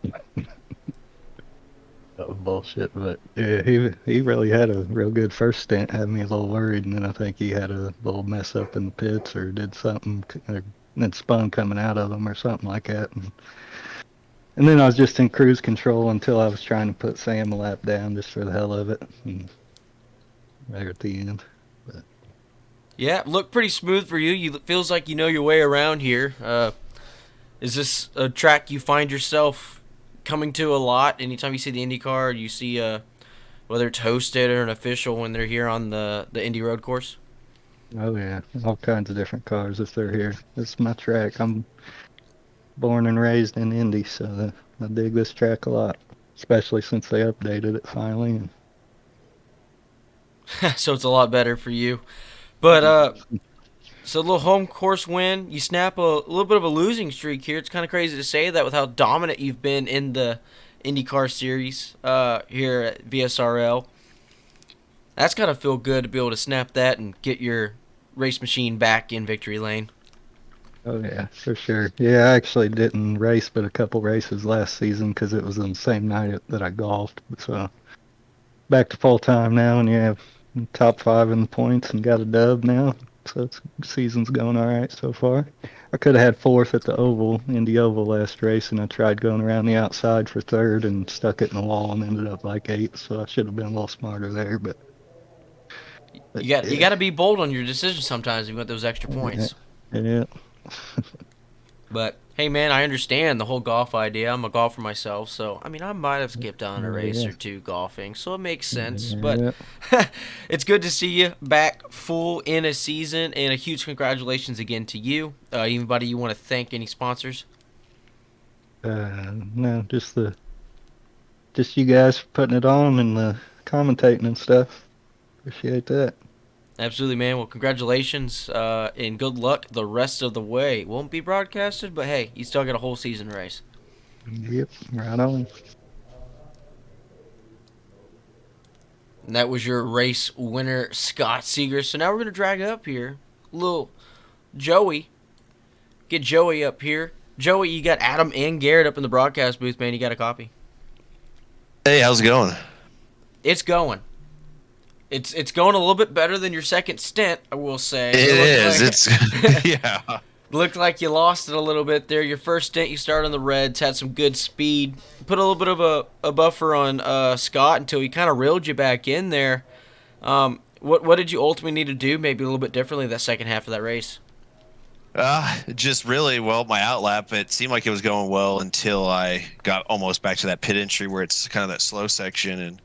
was bullshit. But yeah, he really had a real good first stint. Had me a little worried, and then I think he had a little mess up in the pits or did something, or then spun coming out of them or something like that. And then I was just in cruise control until I was trying to put Sam a lap down just for the hell of it. And there at the end. Yeah, looked pretty smooth for you. You feels like you know your way around here. Is this a track you find yourself coming to a lot? Anytime you see the IndyCar, you see whether it's hosted or an official when they're here on the Indy road course? Oh yeah, all kinds of different cars if they're here. It's my track. I'm born and raised in Indy, so I dig this track a lot, especially since they updated it finally. And So it's a lot better for you. But so a little home course win. You snap a little bit of a losing streak here. It's kind of crazy to say that with how dominant you've been in the IndyCar Series here at VSRL. That's gotta feel good to be able to snap that and get your race machine back in victory lane. oh yeah, for sure. Yeah, I actually didn't race but a couple races last season because it was on the same night that I golfed. So back to full time now, and yeah, top 5 in the points and got a dub now. So season's going all right so far. I could have had fourth at the Oval, Indy Oval last race, and I tried going around the outside for third and stuck it in the wall and ended up like eighth. So I should have been a little smarter there, but You yeah, got to be bold on your decisions sometimes. If you want those extra yeah, points. yeah. But hey, man, I understand the whole golf idea. I'm a golfer myself, so I mean, I might have skipped on a race Yeah, or two golfing, so it makes sense. But yeah. it's good to see you back full in a season, and a huge congratulations again to you. Anybody you want to thank? Any sponsors? No, just you guys for putting it on and commentating and stuff. Appreciate that. Absolutely, man. Well, congratulations and good luck the rest of the way. Won't be broadcasted, but hey, you still got a whole season race. Yep, right on. And that was your race winner, Scott Seeger. So now we're going to drag up here. Little Joey. Get Joey up here. Joey, you got Adam and Garrett up in the broadcast booth, man. You got a copy. Hey, how's it going? It's going. It's going a little bit better than your second stint, I will say. It is. Like, It's yeah. looked like you lost it a little bit there. Your first stint, you started on the Reds, had some good speed. Put a little bit of a buffer on Scott until he kind of reeled you back in there. What did you ultimately need to do maybe a little bit differently that second half of that race? Just really well. My outlap, it seemed like it was going well until I got almost back to that pit entry where it's kind of that slow section, and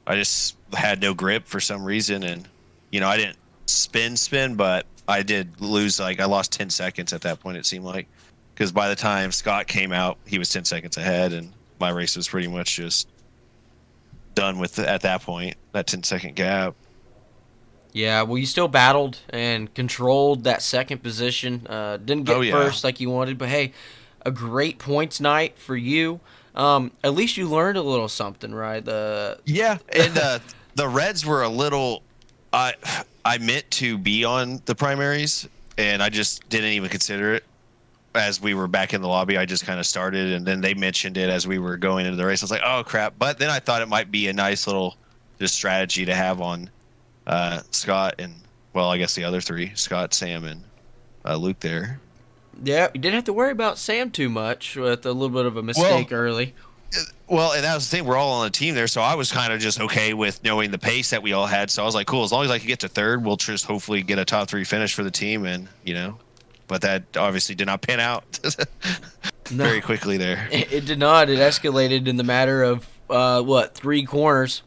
I just had no grip for some reason, and I didn't spin, but I did lose, like, I lost 10 seconds at that point, it seemed like. Because by the time Scott came out, he was 10 seconds ahead, and my race was pretty much just done with at that point, that 10-second gap. Yeah, well, you still battled and controlled that second position. Didn't get Oh, yeah. first like you wanted, but hey, a great points night for you. At least you learned a little something, right? Yeah, and the Reds were a little. I I meant to be on the primaries, and I just didn't even consider it. As we were back in the lobby, I just kind of started, and then they mentioned it as we were going into the race. I was like, "Oh crap!" But then I thought it might be a nice little just strategy to have on Scott and, well, I guess the other three, Scott, Sam, and Luke there. Yeah, you didn't have to worry about Sam too much with a little bit of a mistake early. Well, and that was the thing. We're all on the team there, so I was kind of just okay with knowing the pace that we all had. So I was like, cool. As long as I can get to third, we'll just hopefully get a top 3 finish for the team, and But that obviously did not pan out No, very quickly there. it did not. It escalated in the matter of 3 corners.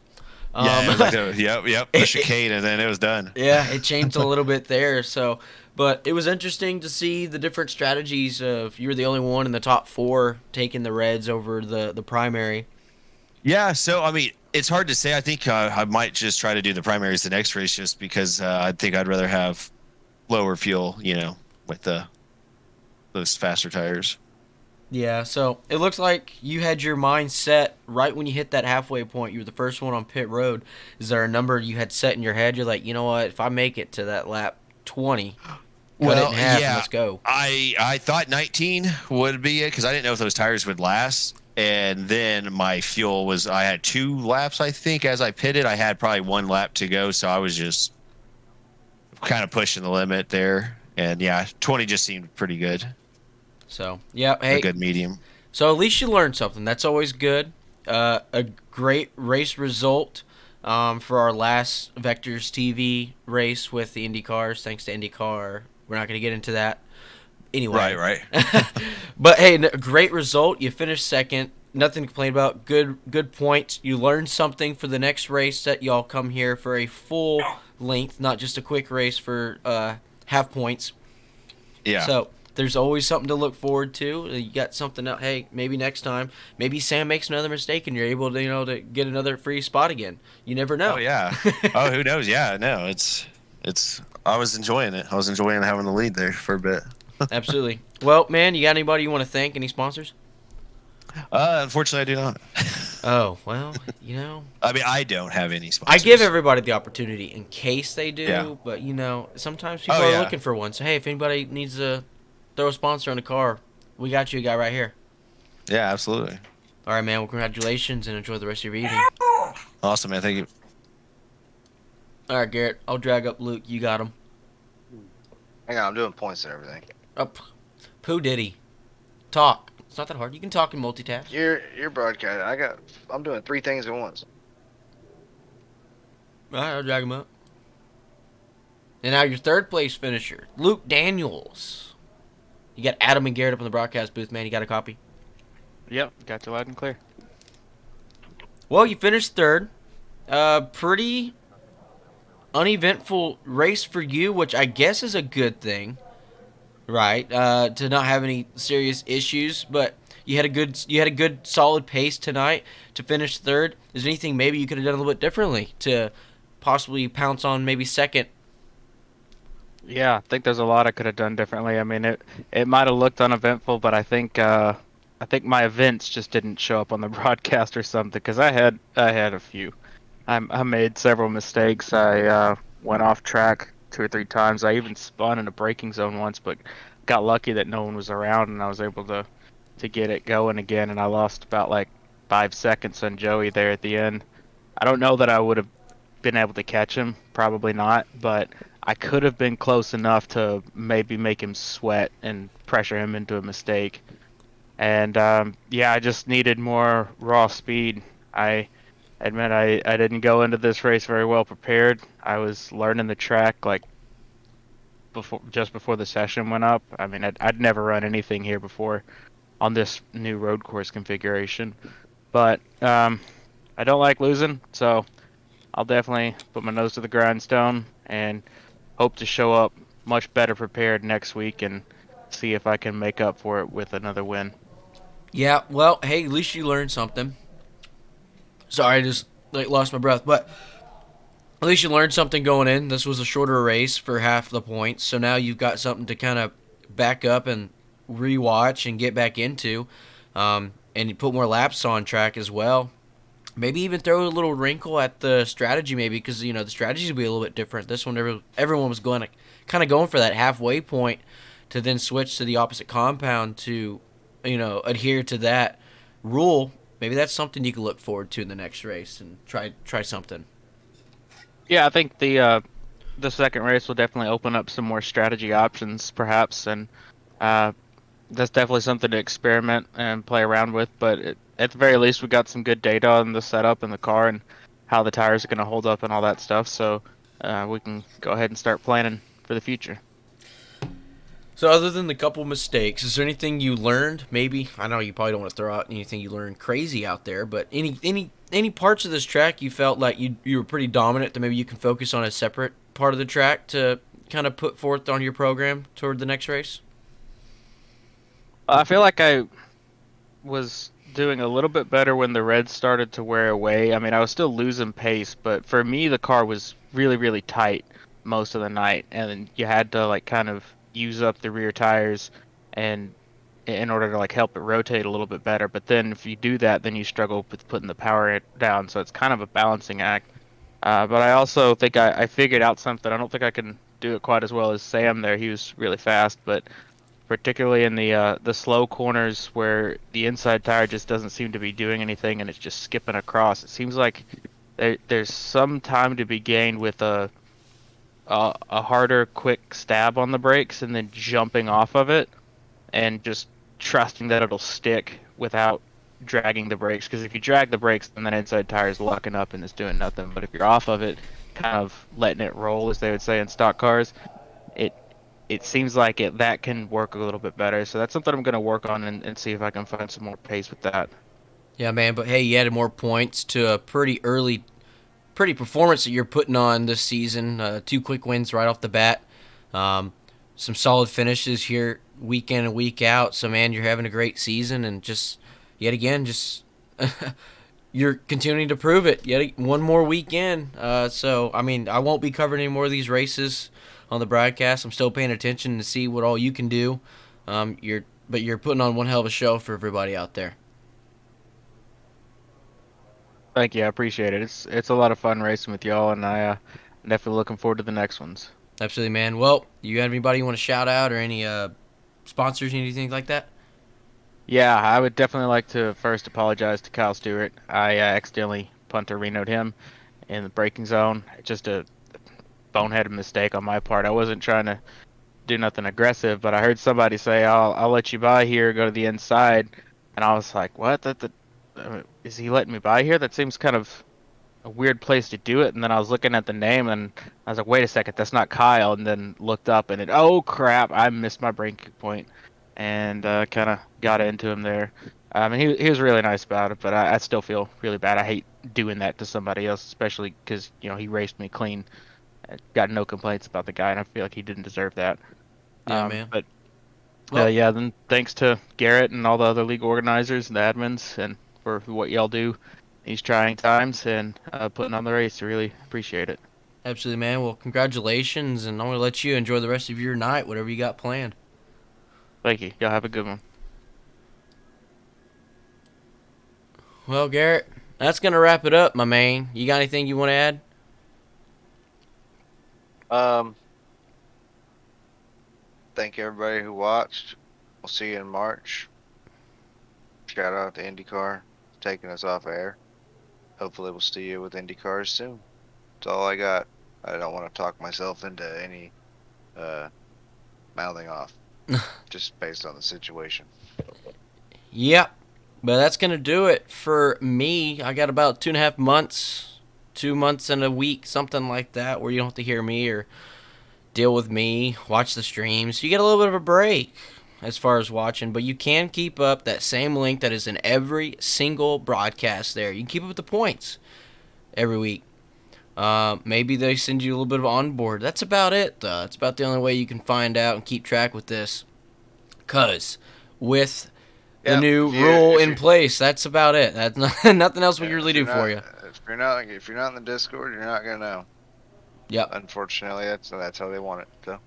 Yeah, it was like the chicane, and then it was done. Yeah, it changed a little bit there. So, but it was interesting to see the different strategies of you were the only one in the top 4 taking the Reds over the primary. Yeah, so I mean, it's hard to say. I think I might just try to do the primaries the next race, just because I think I'd rather have lower fuel, with those faster tires. Yeah, so it looks like you had your mind set right when you hit that halfway point. You were the first one on pit road. Is there a number you had set in your head? You're like, you know what? If I make it to that lap 20, cut it in half and let's go. I thought 19 would be it because I didn't know if those tires would last. And then my fuel was, I had 2 laps, I think, as I pitted. I had probably 1 lap to go, so I was just kind of pushing the limit there. And yeah, 20 just seemed pretty good. So, yeah, hey. A good medium. So at least you learned something. That's always good. A great race result for our last Vectors TV race with the IndyCars. Thanks to IndyCar. We're not going to get into that. Anyway. Right. But hey, great result. You finished second. Nothing to complain about. Good points. You learned something for the next race that y'all come here for a full length, not just a quick race for half points. Yeah. So there's always something to look forward to. You got something else. Hey, maybe next time, maybe Sam makes another mistake and you're able to, to get another free spot again. You never know. Oh yeah. Oh, who knows? Yeah. No, it's. I was enjoying it. I was enjoying having the lead there for a bit. Absolutely. Well, man, you got anybody you want to thank? Any sponsors? Unfortunately, I do not. Oh, well, I mean, I don't have any sponsors. I give everybody the opportunity in case they do, Yeah. but, sometimes people are looking for one. So, hey, if anybody needs to throw a sponsor on the car, we got you a guy right here. Yeah, absolutely. All right, man. Well, congratulations and enjoy the rest of your evening. Awesome, man. Thank you. All right, Garrett. I'll drag up Luke. You got him. Hang on, I'm doing points and everything. Up. Pooh Diddy. Talk. It's not that hard. You can talk and multitask. You're broadcasting. I'm doing 3 things at once. All right, I'll drag him up. And now your third place finisher, Luke Daniels. You got Adam and Garrett up in the broadcast booth, man. You got a copy? Yep, got you loud and clear. Well, you finished third. Pretty uneventful race for you, which I guess is a good thing, right? To not have any serious issues, but you had a good solid pace tonight to finish third. Is there anything maybe you could have done a little bit differently to possibly pounce on maybe second? Yeah, I think there's a lot I could have done differently. I mean, it might have looked uneventful, but I think my events just didn't show up on the broadcast or something, because I had a few. I made several mistakes. I went off track 2 or 3 times. I even spun in a braking zone once, but got lucky that no one was around, and I was able to get it going again. And I lost about like 5 seconds on Joey there at the end. I don't know that I would have been able to catch him. Probably not, but I could have been close enough to maybe make him sweat and pressure him into a mistake. And I just needed more raw speed. I admit I didn't go into this race very well prepared. I was learning the track like just before the session went up. I mean, I'd never run anything here before on this new road course configuration. But I don't like losing, so I'll definitely put my nose to the grindstone and hope to show up much better prepared next week and see if I can make up for it with another win. Yeah, well, hey, at least you learned something. Sorry, I just lost my breath, but at least you learned something going in. This was a shorter race for half the points, so now you've got something to kind of back up and rewatch and get back into, and you put more laps on track as well. Maybe even throw a little wrinkle at the strategy, maybe, because the strategies will be a little bit different. This one, everyone was going to kind of going for that halfway point to then switch to the opposite compound to, adhere to that rule. Maybe that's something you can look forward to in the next race and try something. Yeah, I think the second race will definitely open up some more strategy options, perhaps, and uh, that's definitely something to experiment and play around with. But at the very least, we got some good data on the setup and the car and how the tires are going to hold up and all that stuff. So we can go ahead and start planning for the future. So other than the couple mistakes, is there anything you learned? Maybe, I know you probably don't want to throw out anything you learned crazy out there, but any parts of this track you felt like you were pretty dominant that maybe you can focus on a separate part of the track to kind of put forth on your program toward the next race? I feel like I was doing a little bit better when the reds started to wear away. I mean, I was still losing pace, but for me, the car was really, really tight most of the night, and you had to kind of use up the rear tires and in order to help it rotate a little bit better. But then if you do that, then you struggle with putting the power down. So it's kind of a balancing act. But I also think I figured out something. I don't think I can do it quite as well as Sam there. He was really fast, but particularly in the slow corners where the inside tire just doesn't seem to be doing anything and it's just skipping across. It seems like there's some time to be gained with a harder, quick stab on the brakes and then jumping off of it and just trusting that it'll stick without dragging the brakes. Because if you drag the brakes, then that inside tire is locking up and it's doing nothing. But if you're off of it, kind of letting it roll, as they would say in stock cars, it seems like that can work a little bit better. So that's something I'm going to work on and see if I can find some more pace with that. Yeah, man, but hey, you added more points to a pretty performance that you're putting on this season. 2 quick wins right off the bat. Some solid finishes here week in and week out. So, man, you're having a great season, and yet again, you're continuing to prove it. Yet one more weekend. So, I mean, I won't be covering any more of these races on the broadcast. I'm still paying attention to see what all you can do. But you're putting on one hell of a show for everybody out there. Thank you, I appreciate it. It's a lot of fun racing with y'all, and I'm definitely looking forward to the next ones. Absolutely, man. Well, you have anybody you want to shout out or any sponsors, anything like that? Yeah, I would definitely like to first apologize to Kyle Stewart. I accidentally punter-renoed him in the braking zone. Just a boneheaded mistake on my part. I wasn't trying to do nothing aggressive, but I heard somebody say, I'll let you by here, go to the inside. And I was like, what? Is he letting me by here? That seems kind of a weird place to do it. And then I was looking at the name and I was like, wait a second, that's not Kyle. And then looked up and oh crap, I missed my braking point and kind of got into him there. And he was really nice about it, but I still feel really bad. I hate doing that to somebody else, especially because he raced me clean. I got no complaints about the guy, and I feel like he didn't deserve that. Yeah, man. But then thanks to Garrett and all the other league organizers and the admins and for what y'all do these trying times and putting on the race. I really appreciate it. Absolutely, man. Well, congratulations, and I'm going to let you enjoy the rest of your night, whatever you got planned. Thank you. Y'all have a good one. Well, Garrett, that's going to wrap it up, my man. You got anything you want to add? Thank everybody who watched. We'll see you in March. Shout out to IndyCar taking us off air. Hopefully we'll see you with IndyCars soon. That's all I got. I don't want to talk myself into any mouthing off just based on the situation. Yep. But that's going to do it for me. I got about 2.5 months, 2 months and a week, something like that, where you don't have to hear me or deal with me, watch the streams. You get a little bit of a break as far as watching, but you can keep up that same link that is in every single broadcast there. You can keep up with the points every week. Maybe they send you a little bit of onboard. That's about it, though. That's about the only way you can find out and keep track with this. Because with the new rule in place, that's about it. That's nothing else we can really do for you. If you're not in the Discord, you're not gonna know. Yep. Unfortunately, that's how they want it. So.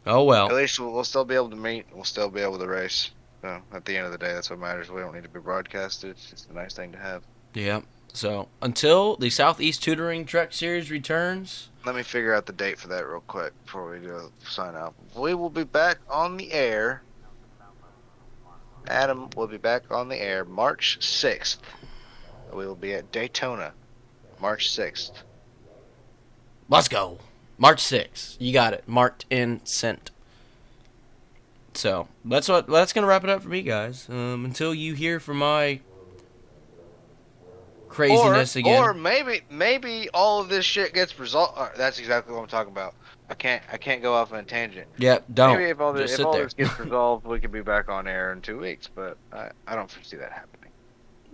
Oh well. At least we'll still be able to meet. We'll still be able to race. So at the end of the day, that's what matters. We don't need to be broadcasted. It's just a nice thing to have. Yep. So until the Southeast Tutoring Truck Series returns. Let me figure out the date for that real quick before we do sign out. We will be back on the air. Adam will be back on the air March 6th. We will be at Daytona March 6th. Let's go. March 6th. You got it. Marked and sent. So that's gonna wrap it up for me, guys. Until you hear from my craziness again. Or maybe all of this shit gets resolved. That's exactly what I'm talking about. I can't go off on a tangent. Yep, don't. Maybe if all Just this gets resolved, we could be back on air in 2 weeks. But I don't foresee that happening.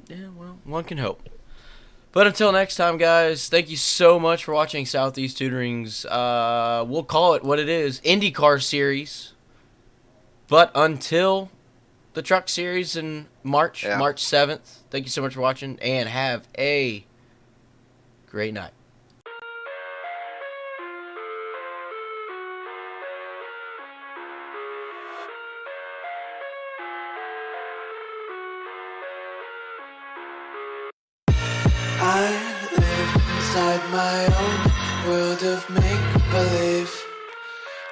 Yeah, well, one can hope. But until next time, guys, thank you so much for watching Southeast Tutoring's, we'll call it what it is, IndyCar Series. But until the Truck Series in March 7th, thank you so much for watching, and have a great night. I live inside my own world of make-believe.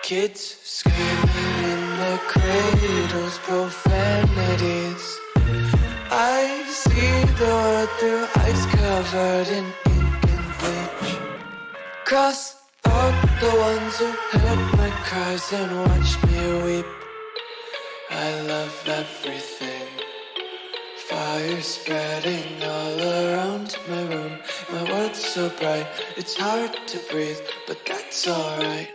Kids screaming in their cradles, profanities. I see the world through ice covered in ink and bleach. Cross out the ones who heard my cries and watched me weep. I love everything. Fire spreading all around my room. My world's so bright, it's hard to breathe, but that's alright.